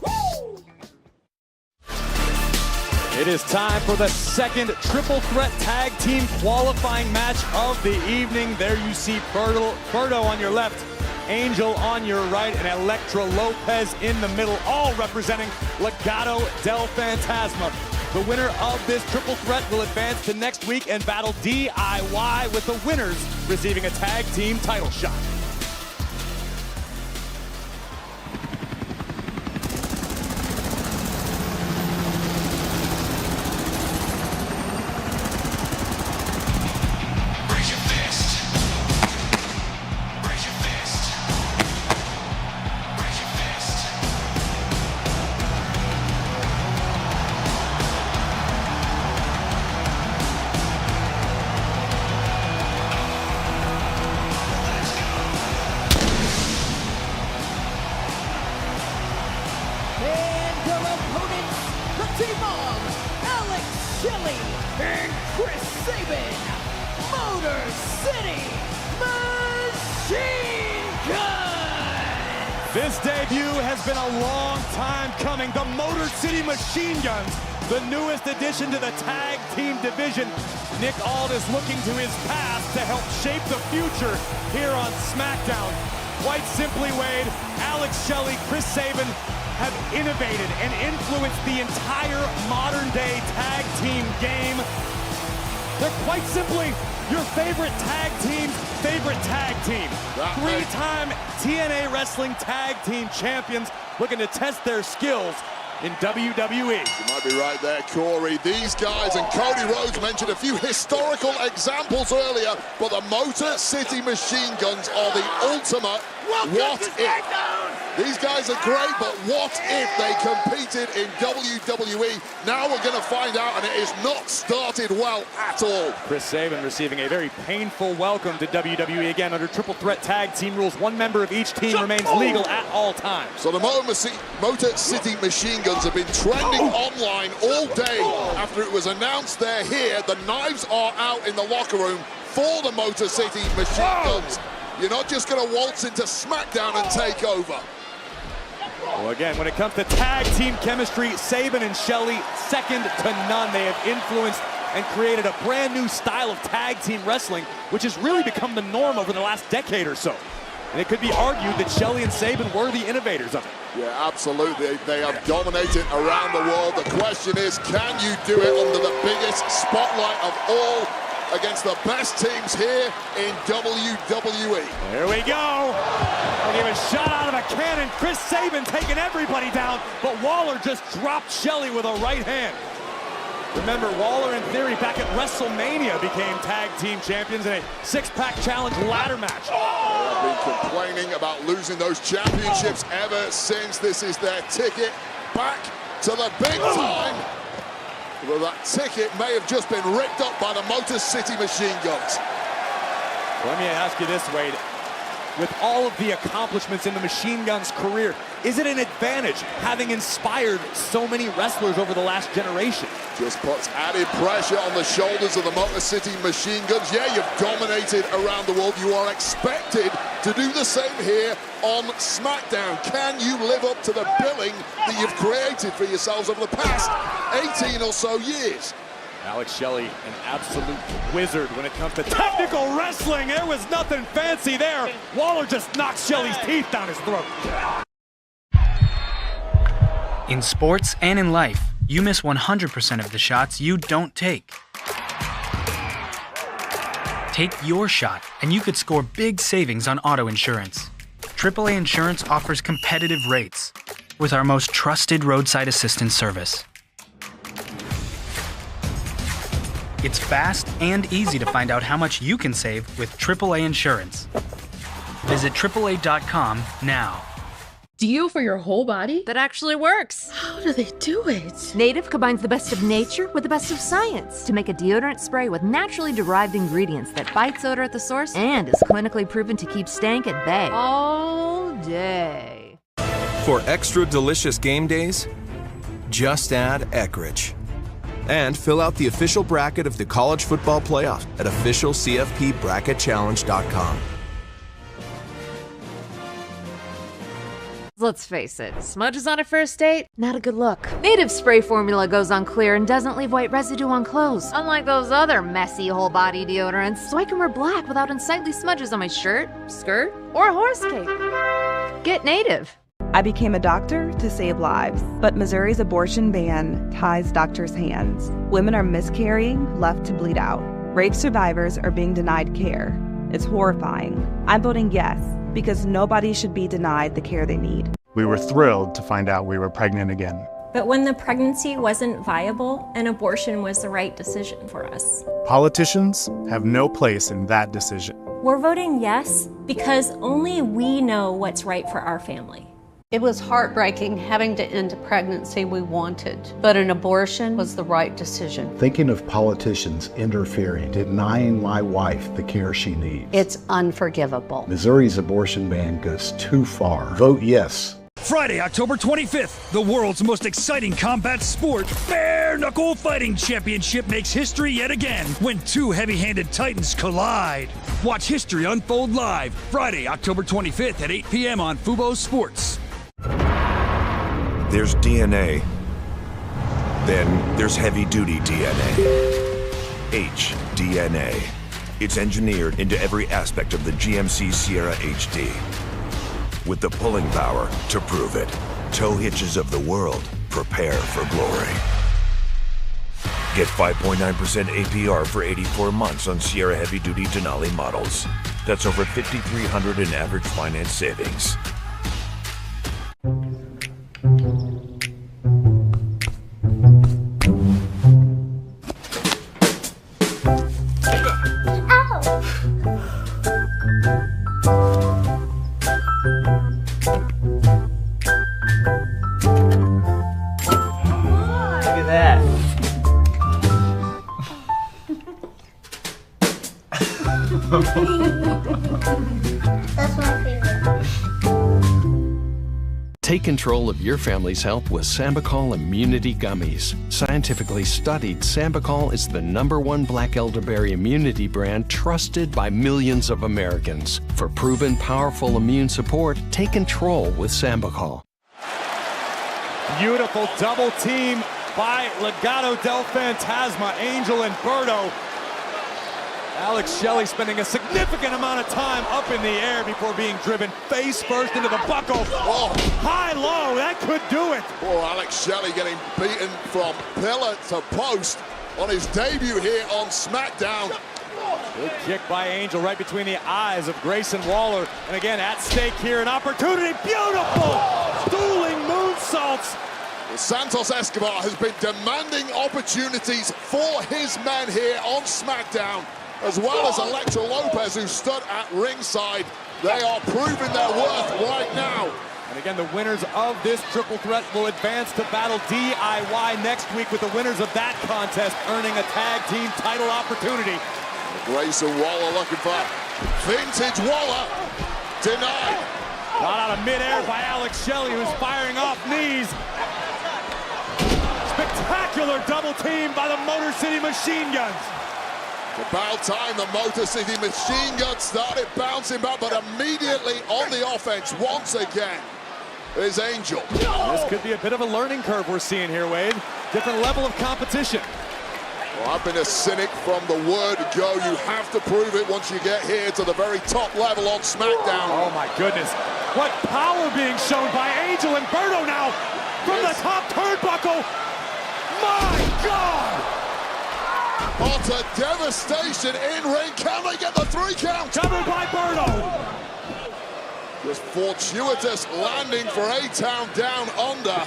S12: It is time for the second triple threat tag team qualifying match of the evening. There you see Berto on your left, Angel on your right, and Elektra Lopez in the middle, all representing Legado del Fantasma. The winner of this triple threat will advance to next week and battle DIY, with the winners receiving a tag team title shot. This debut has been a long time coming. The Motor City Machine Guns, the newest addition to the tag team division. Nick Aldis looking to his past to help shape the future here on Smackdown. Quite simply, Wade, Alex Shelley, Chris Sabin have innovated and influenced the entire modern-day tag team game. They're quite simply your favorite tag team's favorite tag team. 3-time TNA Wrestling Tag Team Champions looking to test their skills in WWE.
S18: You might be right there, Corey. These guys, and Cody Rhodes mentioned a few historical examples earlier, but the Motor City Machine Guns are the ultimate what if. These guys are great, but what if they competed in WWE? Now we're going to find out, and it is not started well at all.
S12: Chris Sabin receiving a very painful welcome to WWE. Again, under triple threat tag team rules, one member of each team remains legal at all times.
S18: So the Motor City Machine Guns have been trending online all day after it was announced they're here. The knives are out in the locker room for the Motor City Machine Guns. You're not just going to waltz into SmackDown and take over.
S12: Well, again, when it comes to tag team chemistry, Sabin and Shelley, second to none. They have influenced and created a brand new style of tag team wrestling, which has really become the norm over the last decade or so. And it could be argued that Shelley and Sabin were the innovators of it.
S18: Yeah, absolutely. They have dominated around the world. The question is, can you do it under the biggest spotlight of all, against the best teams here in WWE?
S12: Here we go. They give a shot out of a cannon. Chris Sabin taking everybody down, but Waller just dropped Shelley with a right hand. Remember, Waller and Theory back at WrestleMania became tag team champions in a six-pack challenge ladder match.
S18: They have been complaining about losing those championships ever since. This is their ticket back to the big time. Well, that ticket may have just been ripped up by the Motor City Machine Guns.
S12: Let me ask you this, Wade. With all of the accomplishments in the Machine Guns' career, is it an advantage having inspired so many wrestlers over the last generation?
S18: Just puts added pressure on the shoulders of the Motor City Machine Guns. Yeah, you've dominated around the world. You are expected to do the same here on SmackDown. Can you live up to the billing that you've created for yourselves over the past 18 or so years?
S12: Alex Shelley, an absolute wizard when it comes to technical wrestling. There was nothing fancy there. Waller just knocked Shelley's teeth down his throat.
S11: In sports and in life, you miss 100% of the shots you don't take. Take your shot, and you could score big savings on auto insurance. AAA Insurance offers competitive rates with our most trusted roadside assistance service. It's fast and easy to find out how much you can save with AAA Insurance. Visit AAA.com now.
S4: Deal for your whole body that actually works.
S3: How do they do it?
S5: Native combines the best of nature with the best of science to make a deodorant spray with naturally derived ingredients that fights odor at the source and is clinically proven to keep stank at bay all day.
S15: For extra delicious game days, just add Eckrich. And fill out the official bracket of the college football playoff at officialcfpbracketchallenge.com.
S5: Let's face it, smudges on a first date, not a good look. Native spray formula goes on clear and doesn't leave white residue on clothes, unlike those other messy whole body deodorants, so I can wear black without unsightly smudges on my shirt, skirt, or a horse cape. Get Native.
S16: I became a doctor to save lives, but Missouri's abortion ban ties doctors' hands. Women are miscarrying, left to bleed out. Rape survivors are being denied care. It's horrifying. I'm voting yes, because nobody should be denied the care they need.
S20: We were thrilled to find out we were pregnant again.
S21: But when the pregnancy wasn't viable, an abortion was the right decision for us.
S20: Politicians have no place in that decision.
S21: We're voting yes because only we know what's right for our family.
S22: It was heartbreaking having to end a pregnancy we wanted, but an abortion was the right decision.
S24: Thinking of politicians interfering, denying my wife the care she needs.
S22: It's unforgivable.
S24: Missouri's abortion ban goes too far. Vote yes.
S12: Friday, October 25th, the world's most exciting combat sport, Bare Knuckle Fighting Championship, makes history yet again when two heavy-handed titans collide. Watch history unfold live Friday, October 25th at 8 p.m. on Fubo Sports.
S28: There's DNA. Then there's heavy-duty DNA. HDNA. It's engineered into every aspect of the GMC Sierra HD. With the pulling power to prove it. Tow hitches of the world, prepare for glory. Get 5.9% APR for 84 months on Sierra heavy-duty Denali models. That's over $5,300 in average finance savings.
S29: That's my favorite.
S30: Take control of your family's health with Sambucol Immunity Gummies. Scientifically studied, Sambucol is the #1 black elderberry immunity brand trusted by millions of Americans. For proven powerful immune support, take control with Sambucol.
S12: Beautiful double team by Legado del Fantasma, Angel and Berto. Alex Shelley spending a significant amount of time up in the air before being driven face first into the buckle.
S18: Oh.
S12: High-low, that could do it.
S18: Poor Alex Shelley getting beaten from pillar to post on his debut here on Smackdown.
S12: Good kick by Angel right between the eyes of Grayson Waller. And again, at stake here, an opportunity. Beautiful! Dueling moonsaults.
S18: Santos Escobar has been demanding opportunities for his men here on Smackdown, as well as Elektra Lopez, who stood at ringside. They are proving their worth right now.
S12: And again, the winners of this triple threat will advance to battle DIY next week, with the winners of that contest earning a tag team title opportunity.
S18: Grayson Waller looking for vintage Waller. Denied.
S12: Got out of midair by Alex Shelley, who's firing off knees. Spectacular double team by the Motor City Machine Guns.
S18: About time the Motor City Machine Guns started bouncing back, but immediately on the offense once again is Angel.
S12: This could be a bit of a learning curve we're seeing here, Wade. Different level of competition.
S18: Well, I've been a cynic from the word go. You have to prove it once you get here to the very top level on SmackDown.
S12: Oh my goodness. What power being shown by Angel and Berto now from the top turnbuckle. My God!
S18: Part to devastation in ring. Can they get the 3 count?
S12: Covered by Berto.
S18: Just fortuitous landing for A-Town down under.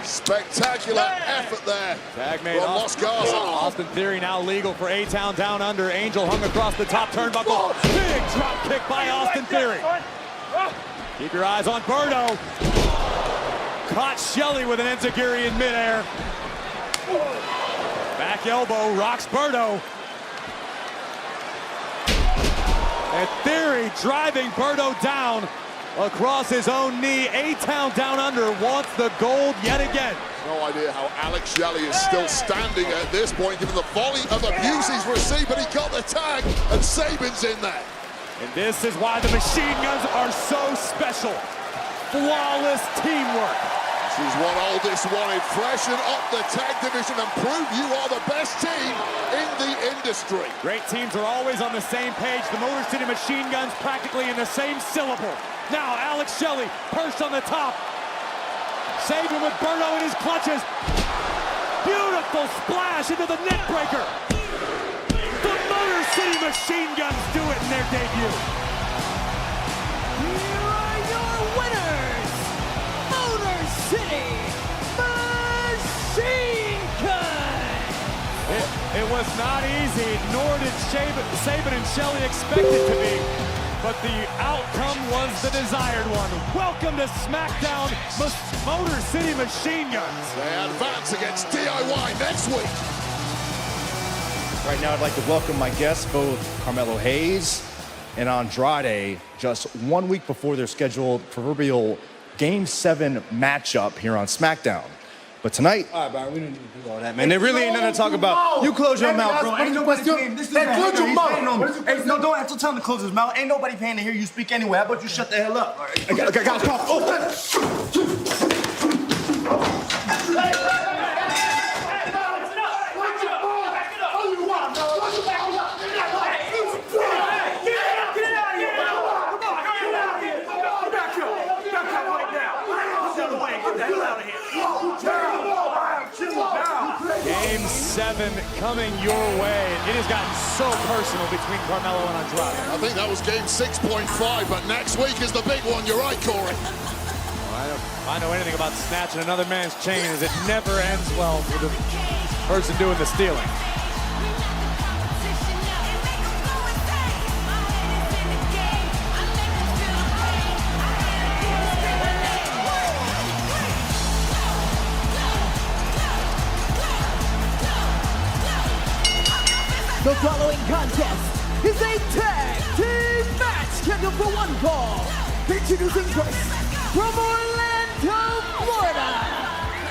S18: Spectacular effort there
S12: Tag made
S18: from Los Garza.
S12: Austin Theory now legal for A-Town down under. Angel hung across the top turnbuckle. Big drop kick by Austin Theory. Keep your eyes on Berto. Caught Shelley with an enziguri in midair. Back elbow rocks Berto. And Theory driving Berto down across his own knee. A-Town down under wants the gold yet again.
S18: No idea how Alex Shelley is still standing at this point, given the volley of abuse he's received, but he got the tag, and Sabin's in there.
S12: And this is why the machine guns are so special. Flawless teamwork.
S18: She's what Oldest wanted. Freshen up the tag division and prove you are the best team in the industry.
S12: Great teams are always on the same page. The Motor City Machine Guns practically in the same syllable. Now Alex Shelley perched on the top. Sabin with Berto in his clutches. Beautiful splash into the neck breaker. The Motor City Machine Guns do it in their debut.
S6: Here are your winners, Motor City Machine Guns!
S12: It was not easy, nor did Sabin and Shelley expect it to be, but the outcome was the desired one. Welcome to Smackdown, Motor City Machine Guns.
S18: They advance against DIY next week.
S8: Right now, I'd like to welcome my guests, both Carmelo Hayes and Andrade, just 1 week before their scheduled proverbial Game 7 matchup here on SmackDown. But tonight,
S9: all right, Byron, we don't need to do all that,
S8: man. There really ain't nothing to talk about. You close your mouth, bro.
S9: Ain't nobody paying. This is close your mouth. Hey, no, don't have to tell him to close his mouth. Ain't nobody paying to hear you speak anyway. How about you shut the hell up?
S8: Okay, guys, talk.
S12: Game 7 coming your way. It has gotten so personal between Carmelo and Andrade.
S18: I think that was game 6.5, but next week is the big one. You're right, Corey.
S12: If I know anything about snatching another man's chain, is it never ends well for the person doing the stealing.
S6: The following contest is a tag team match scheduled for one fall. Introducing first, from Orlando, Florida,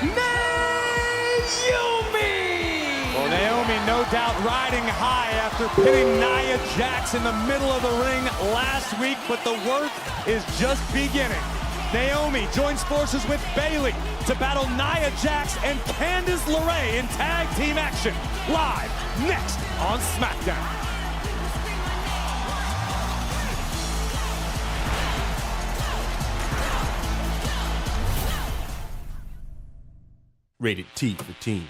S6: Naomi!
S12: Well, Naomi, no doubt, riding high after pinning Nia Jax in the middle of the ring last week, but the work is just beginning. Naomi joins forces with Bayley to battle Nia Jax and Candice LeRae in tag team action. Live next on SmackDown.
S7: Rated T for teen.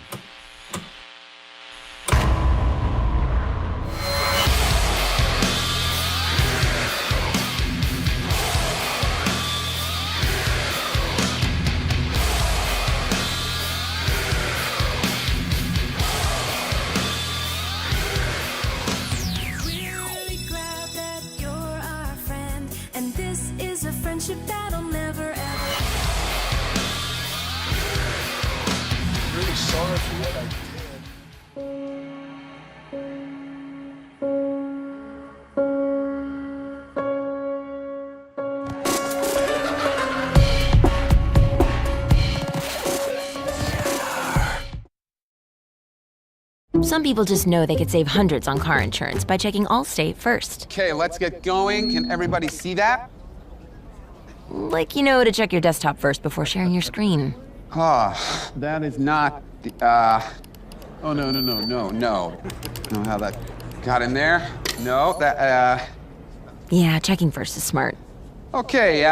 S6: That'll never ever.
S9: Really sorry for what I did.
S10: Some people just know they could save hundreds on car insurance by checking Allstate first.
S13: Okay, let's get going. Can everybody see that?
S10: Like, you know, to check your desktop first before sharing your screen.
S13: Ah, that is not the, oh, no. Know how that got in there? No, that,
S10: Yeah, checking first is smart.
S13: Okay,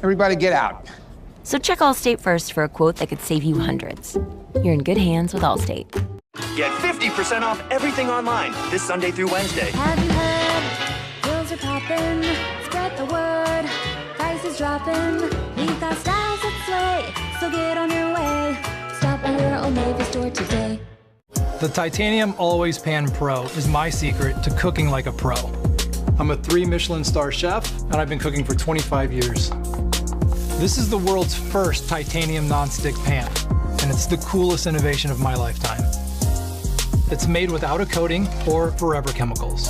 S13: everybody get out.
S10: So check Allstate first for a quote that could save you hundreds. You're in good hands with Allstate.
S1: Get 50% off everything online this Sunday through Wednesday.
S2: Have you heard? Deals are popping. Spread the word. Prices dropping. We've got styles that slay. So get on your way. Stop by your Old Navy store today.
S14: The Titanium Always Pan Pro is my secret to cooking like a pro. I'm a 3 Michelin star chef, and I've been cooking for 25 years. This is the world's first titanium nonstick pan, and it's the coolest innovation of my lifetime. It's made without a coating or forever chemicals.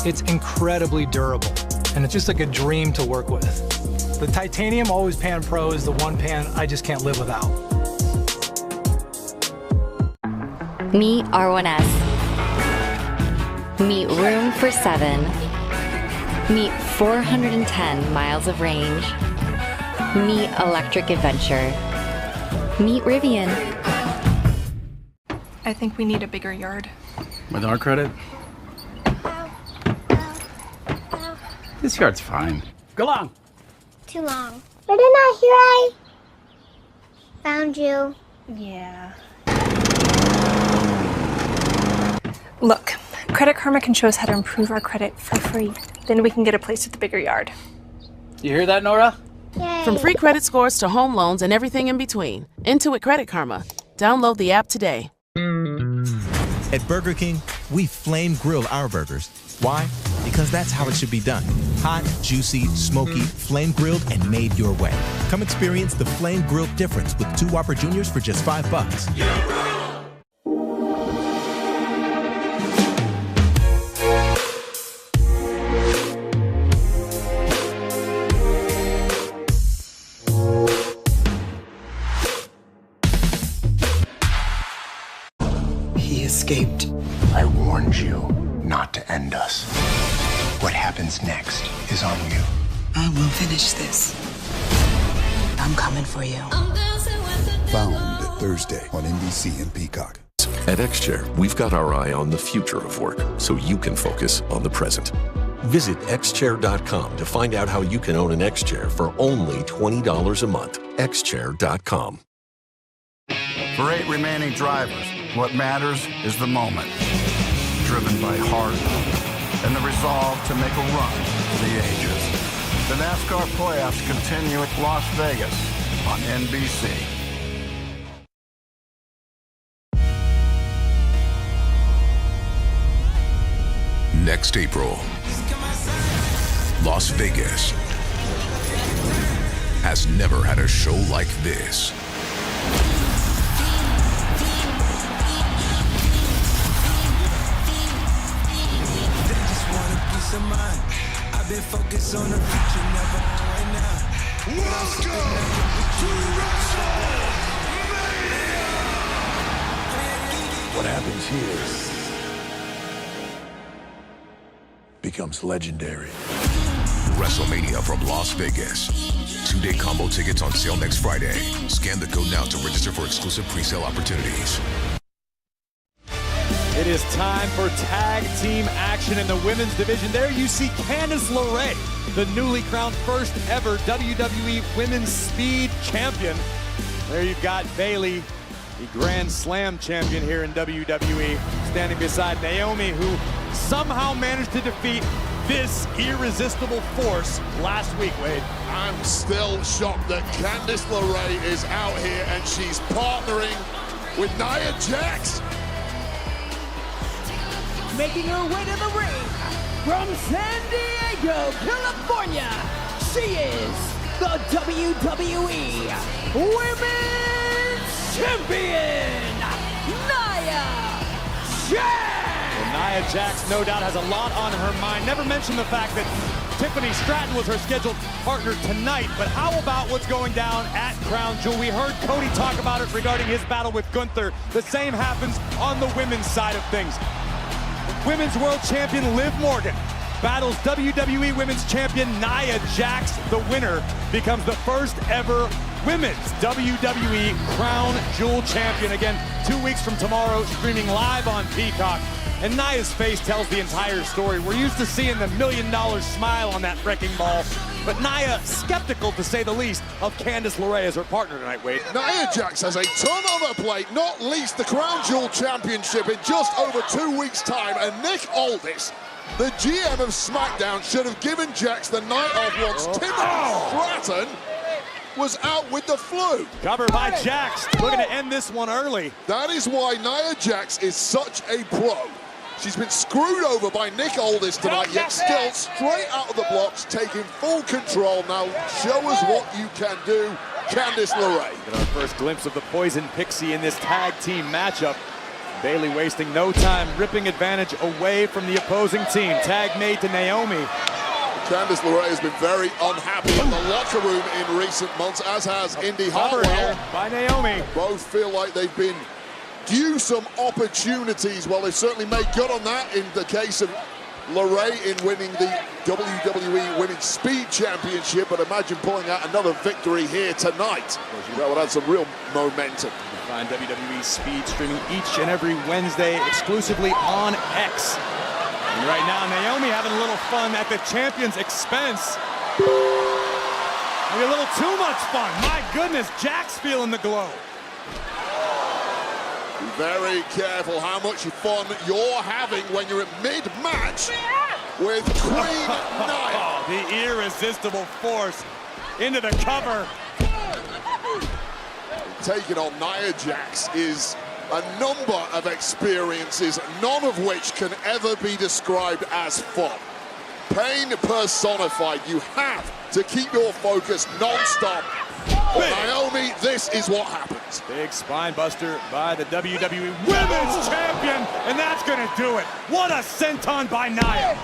S14: It's incredibly durable, and it's just like a dream to work with. The Titanium Always Pan Pro is the one pan I just can't live without.
S17: Meet R1S. Meet room for 7. Meet 410 miles of range. Meet electric adventure. Meet Rivian.
S19: I think we need a bigger yard.
S23: With our credit? This yard's fine. Go long.
S25: Too long. But didn't I hear I found you?
S19: Yeah. Look, Credit Karma can show us how to improve our credit for free. Then we can get a place with a bigger yard.
S23: You hear that, Nora?
S25: Yay.
S26: From free credit scores to home loans and everything in between, Intuit Credit Karma. Download the app today.
S27: At Burger King, we flame grill our burgers. Why? Because that's how it should be done. Hot, juicy, smoky, flame grilled, and made your way. Come experience the flame grilled difference with 2 Whopper Juniors for just $5.
S29: He escaped. I warned you not to end us. What happens next is on you.
S31: I will finish this. I'm coming for you.
S32: Found Thursday on NBC and Peacock.
S28: At XChair, we've got our eye on the future of work, so you can focus on the present. Visit xchair.com to find out how you can own an XChair for only $20 a month. xchair.com.
S24: For 8 remaining drivers, what matters is the moment. Driven by heart and the resolve to make a run for the ages. The NASCAR playoffs continue at Las Vegas on NBC.
S28: Next April, Las Vegas has never had a show like this.
S33: I've been focused on the future, never on right now.
S18: Welcome to WrestleMania!
S32: What happens here becomes legendary.
S28: WrestleMania from Las Vegas. 2-day combo tickets on sale next Friday. Scan the code now to register for exclusive pre-sale opportunities.
S12: It is time for tag team action in the women's division. There you see Candice LeRae, the newly crowned first ever WWE Women's Speed Champion. There you've got Bayley, the Grand Slam champion here in WWE, standing beside Naomi, who somehow managed to defeat this irresistible force last week, Wade.
S18: I'm still shocked that Candice LeRae is out here and she's partnering with Nia Jax.
S6: Making her way to the ring from San Diego, California, she is the WWE Women's Champion, Nia Jax!
S12: Well, Nia Jax, no doubt, has a lot on her mind. Never mentioned the fact that Tiffany Stratton was her scheduled partner tonight, but how about what's going down at Crown Jewel? We heard Cody talk about it regarding his battle with Gunther. The same happens on the women's side of things. Women's World Champion Liv Morgan battles WWE Women's Champion Nia Jax. The winner becomes the first ever Women's WWE Crown Jewel Champion. Again, 2 weeks from tomorrow, streaming live on Peacock. And Nia's face tells the entire story. We're used to seeing the $1 million smile on that wrecking ball, but Nia, skeptical to say the least, of Candice LeRae as her partner tonight, Wade.
S18: Nia Jax has a ton on her plate, not least the Crown Jewel Championship in just over 2 weeks' time. And Nick Aldis, the GM of SmackDown, should have given Jax the night off once Timothy Stratton was out with the flu.
S12: Covered by Jax, looking to end this one early.
S18: That is why Nia Jax is such a pro. She's been screwed over by Nick Aldis tonight, yet still straight out of the blocks, taking full control. Now show us what you can do, Candice LeRae.
S12: Get our first glimpse of the Poison Pixie in this tag team matchup. Bayley wasting no time, ripping advantage away from the opposing team. Tag made to Naomi.
S18: Candice LeRae has been very unhappy in the locker room in recent months, as has Indy Hartwell.
S12: By Naomi.
S18: Both feel like they've been due some opportunities. Well, they've certainly made good on that in the case of LeRae in winning the WWE Women's Speed Championship, but imagine pulling out another victory here tonight. That would add some real momentum.
S12: You can find WWE Speed streaming each and every Wednesday exclusively on X. And right now, Naomi having a little fun at the champion's expense. Maybe a little too much fun. My goodness, Jax feeling the glow.
S18: Be very careful how much fun you're having when you're at mid-match with Queen Nia.
S12: The irresistible force into the cover.
S18: Taking on Nia Jax is a number of experiences, none of which can ever be described as fun. Pain personified. You have to keep your focus non-stop. Naomi, this is what happens.
S12: Big spine buster by the WWE Women's Champion, and that's gonna do it. What a senton by Nia.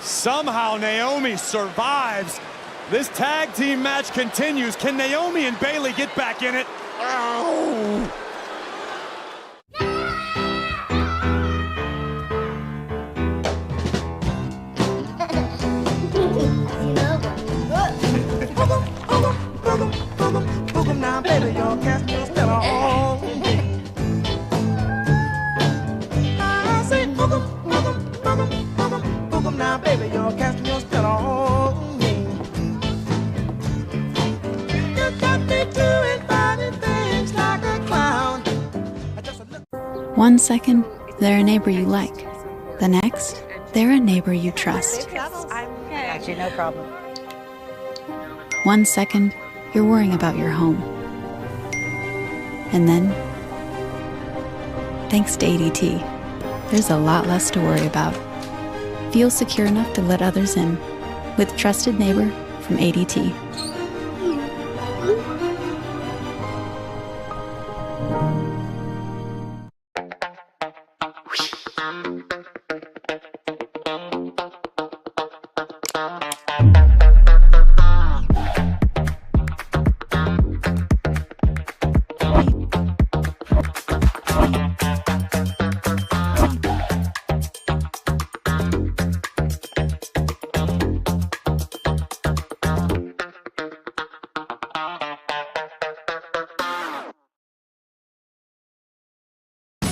S12: Somehow Naomi survives. This tag team match continues. Can Naomi and Bayley get back in it? Ow.
S6: Now, baby, you're casting your spell on me. I say, now, baby, you're casting your spell on me. You got me doing funny things like a clown.
S3: 1 second, they're a neighbor you like. The next, they're a neighbor you trust.
S4: Got you, no problem.
S3: 1 second, you're worrying about your home. And then, thanks to ADT, there's a lot less to worry about. Feel secure enough to let others in with Trusted Neighbor from ADT.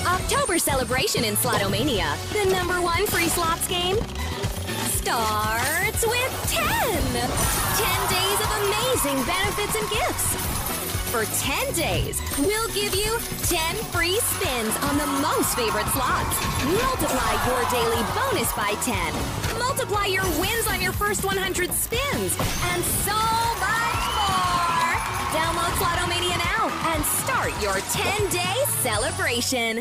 S5: October celebration in Slotomania. The #1 free slots game starts with 10. 10 days of amazing benefits and gifts. For 10 days, we'll give you 10 free spins on the most favorite slots. Multiply your daily bonus by 10. Multiply your wins on your first 100 spins. And so much more. Download Slotomania now and start your 10-day celebration.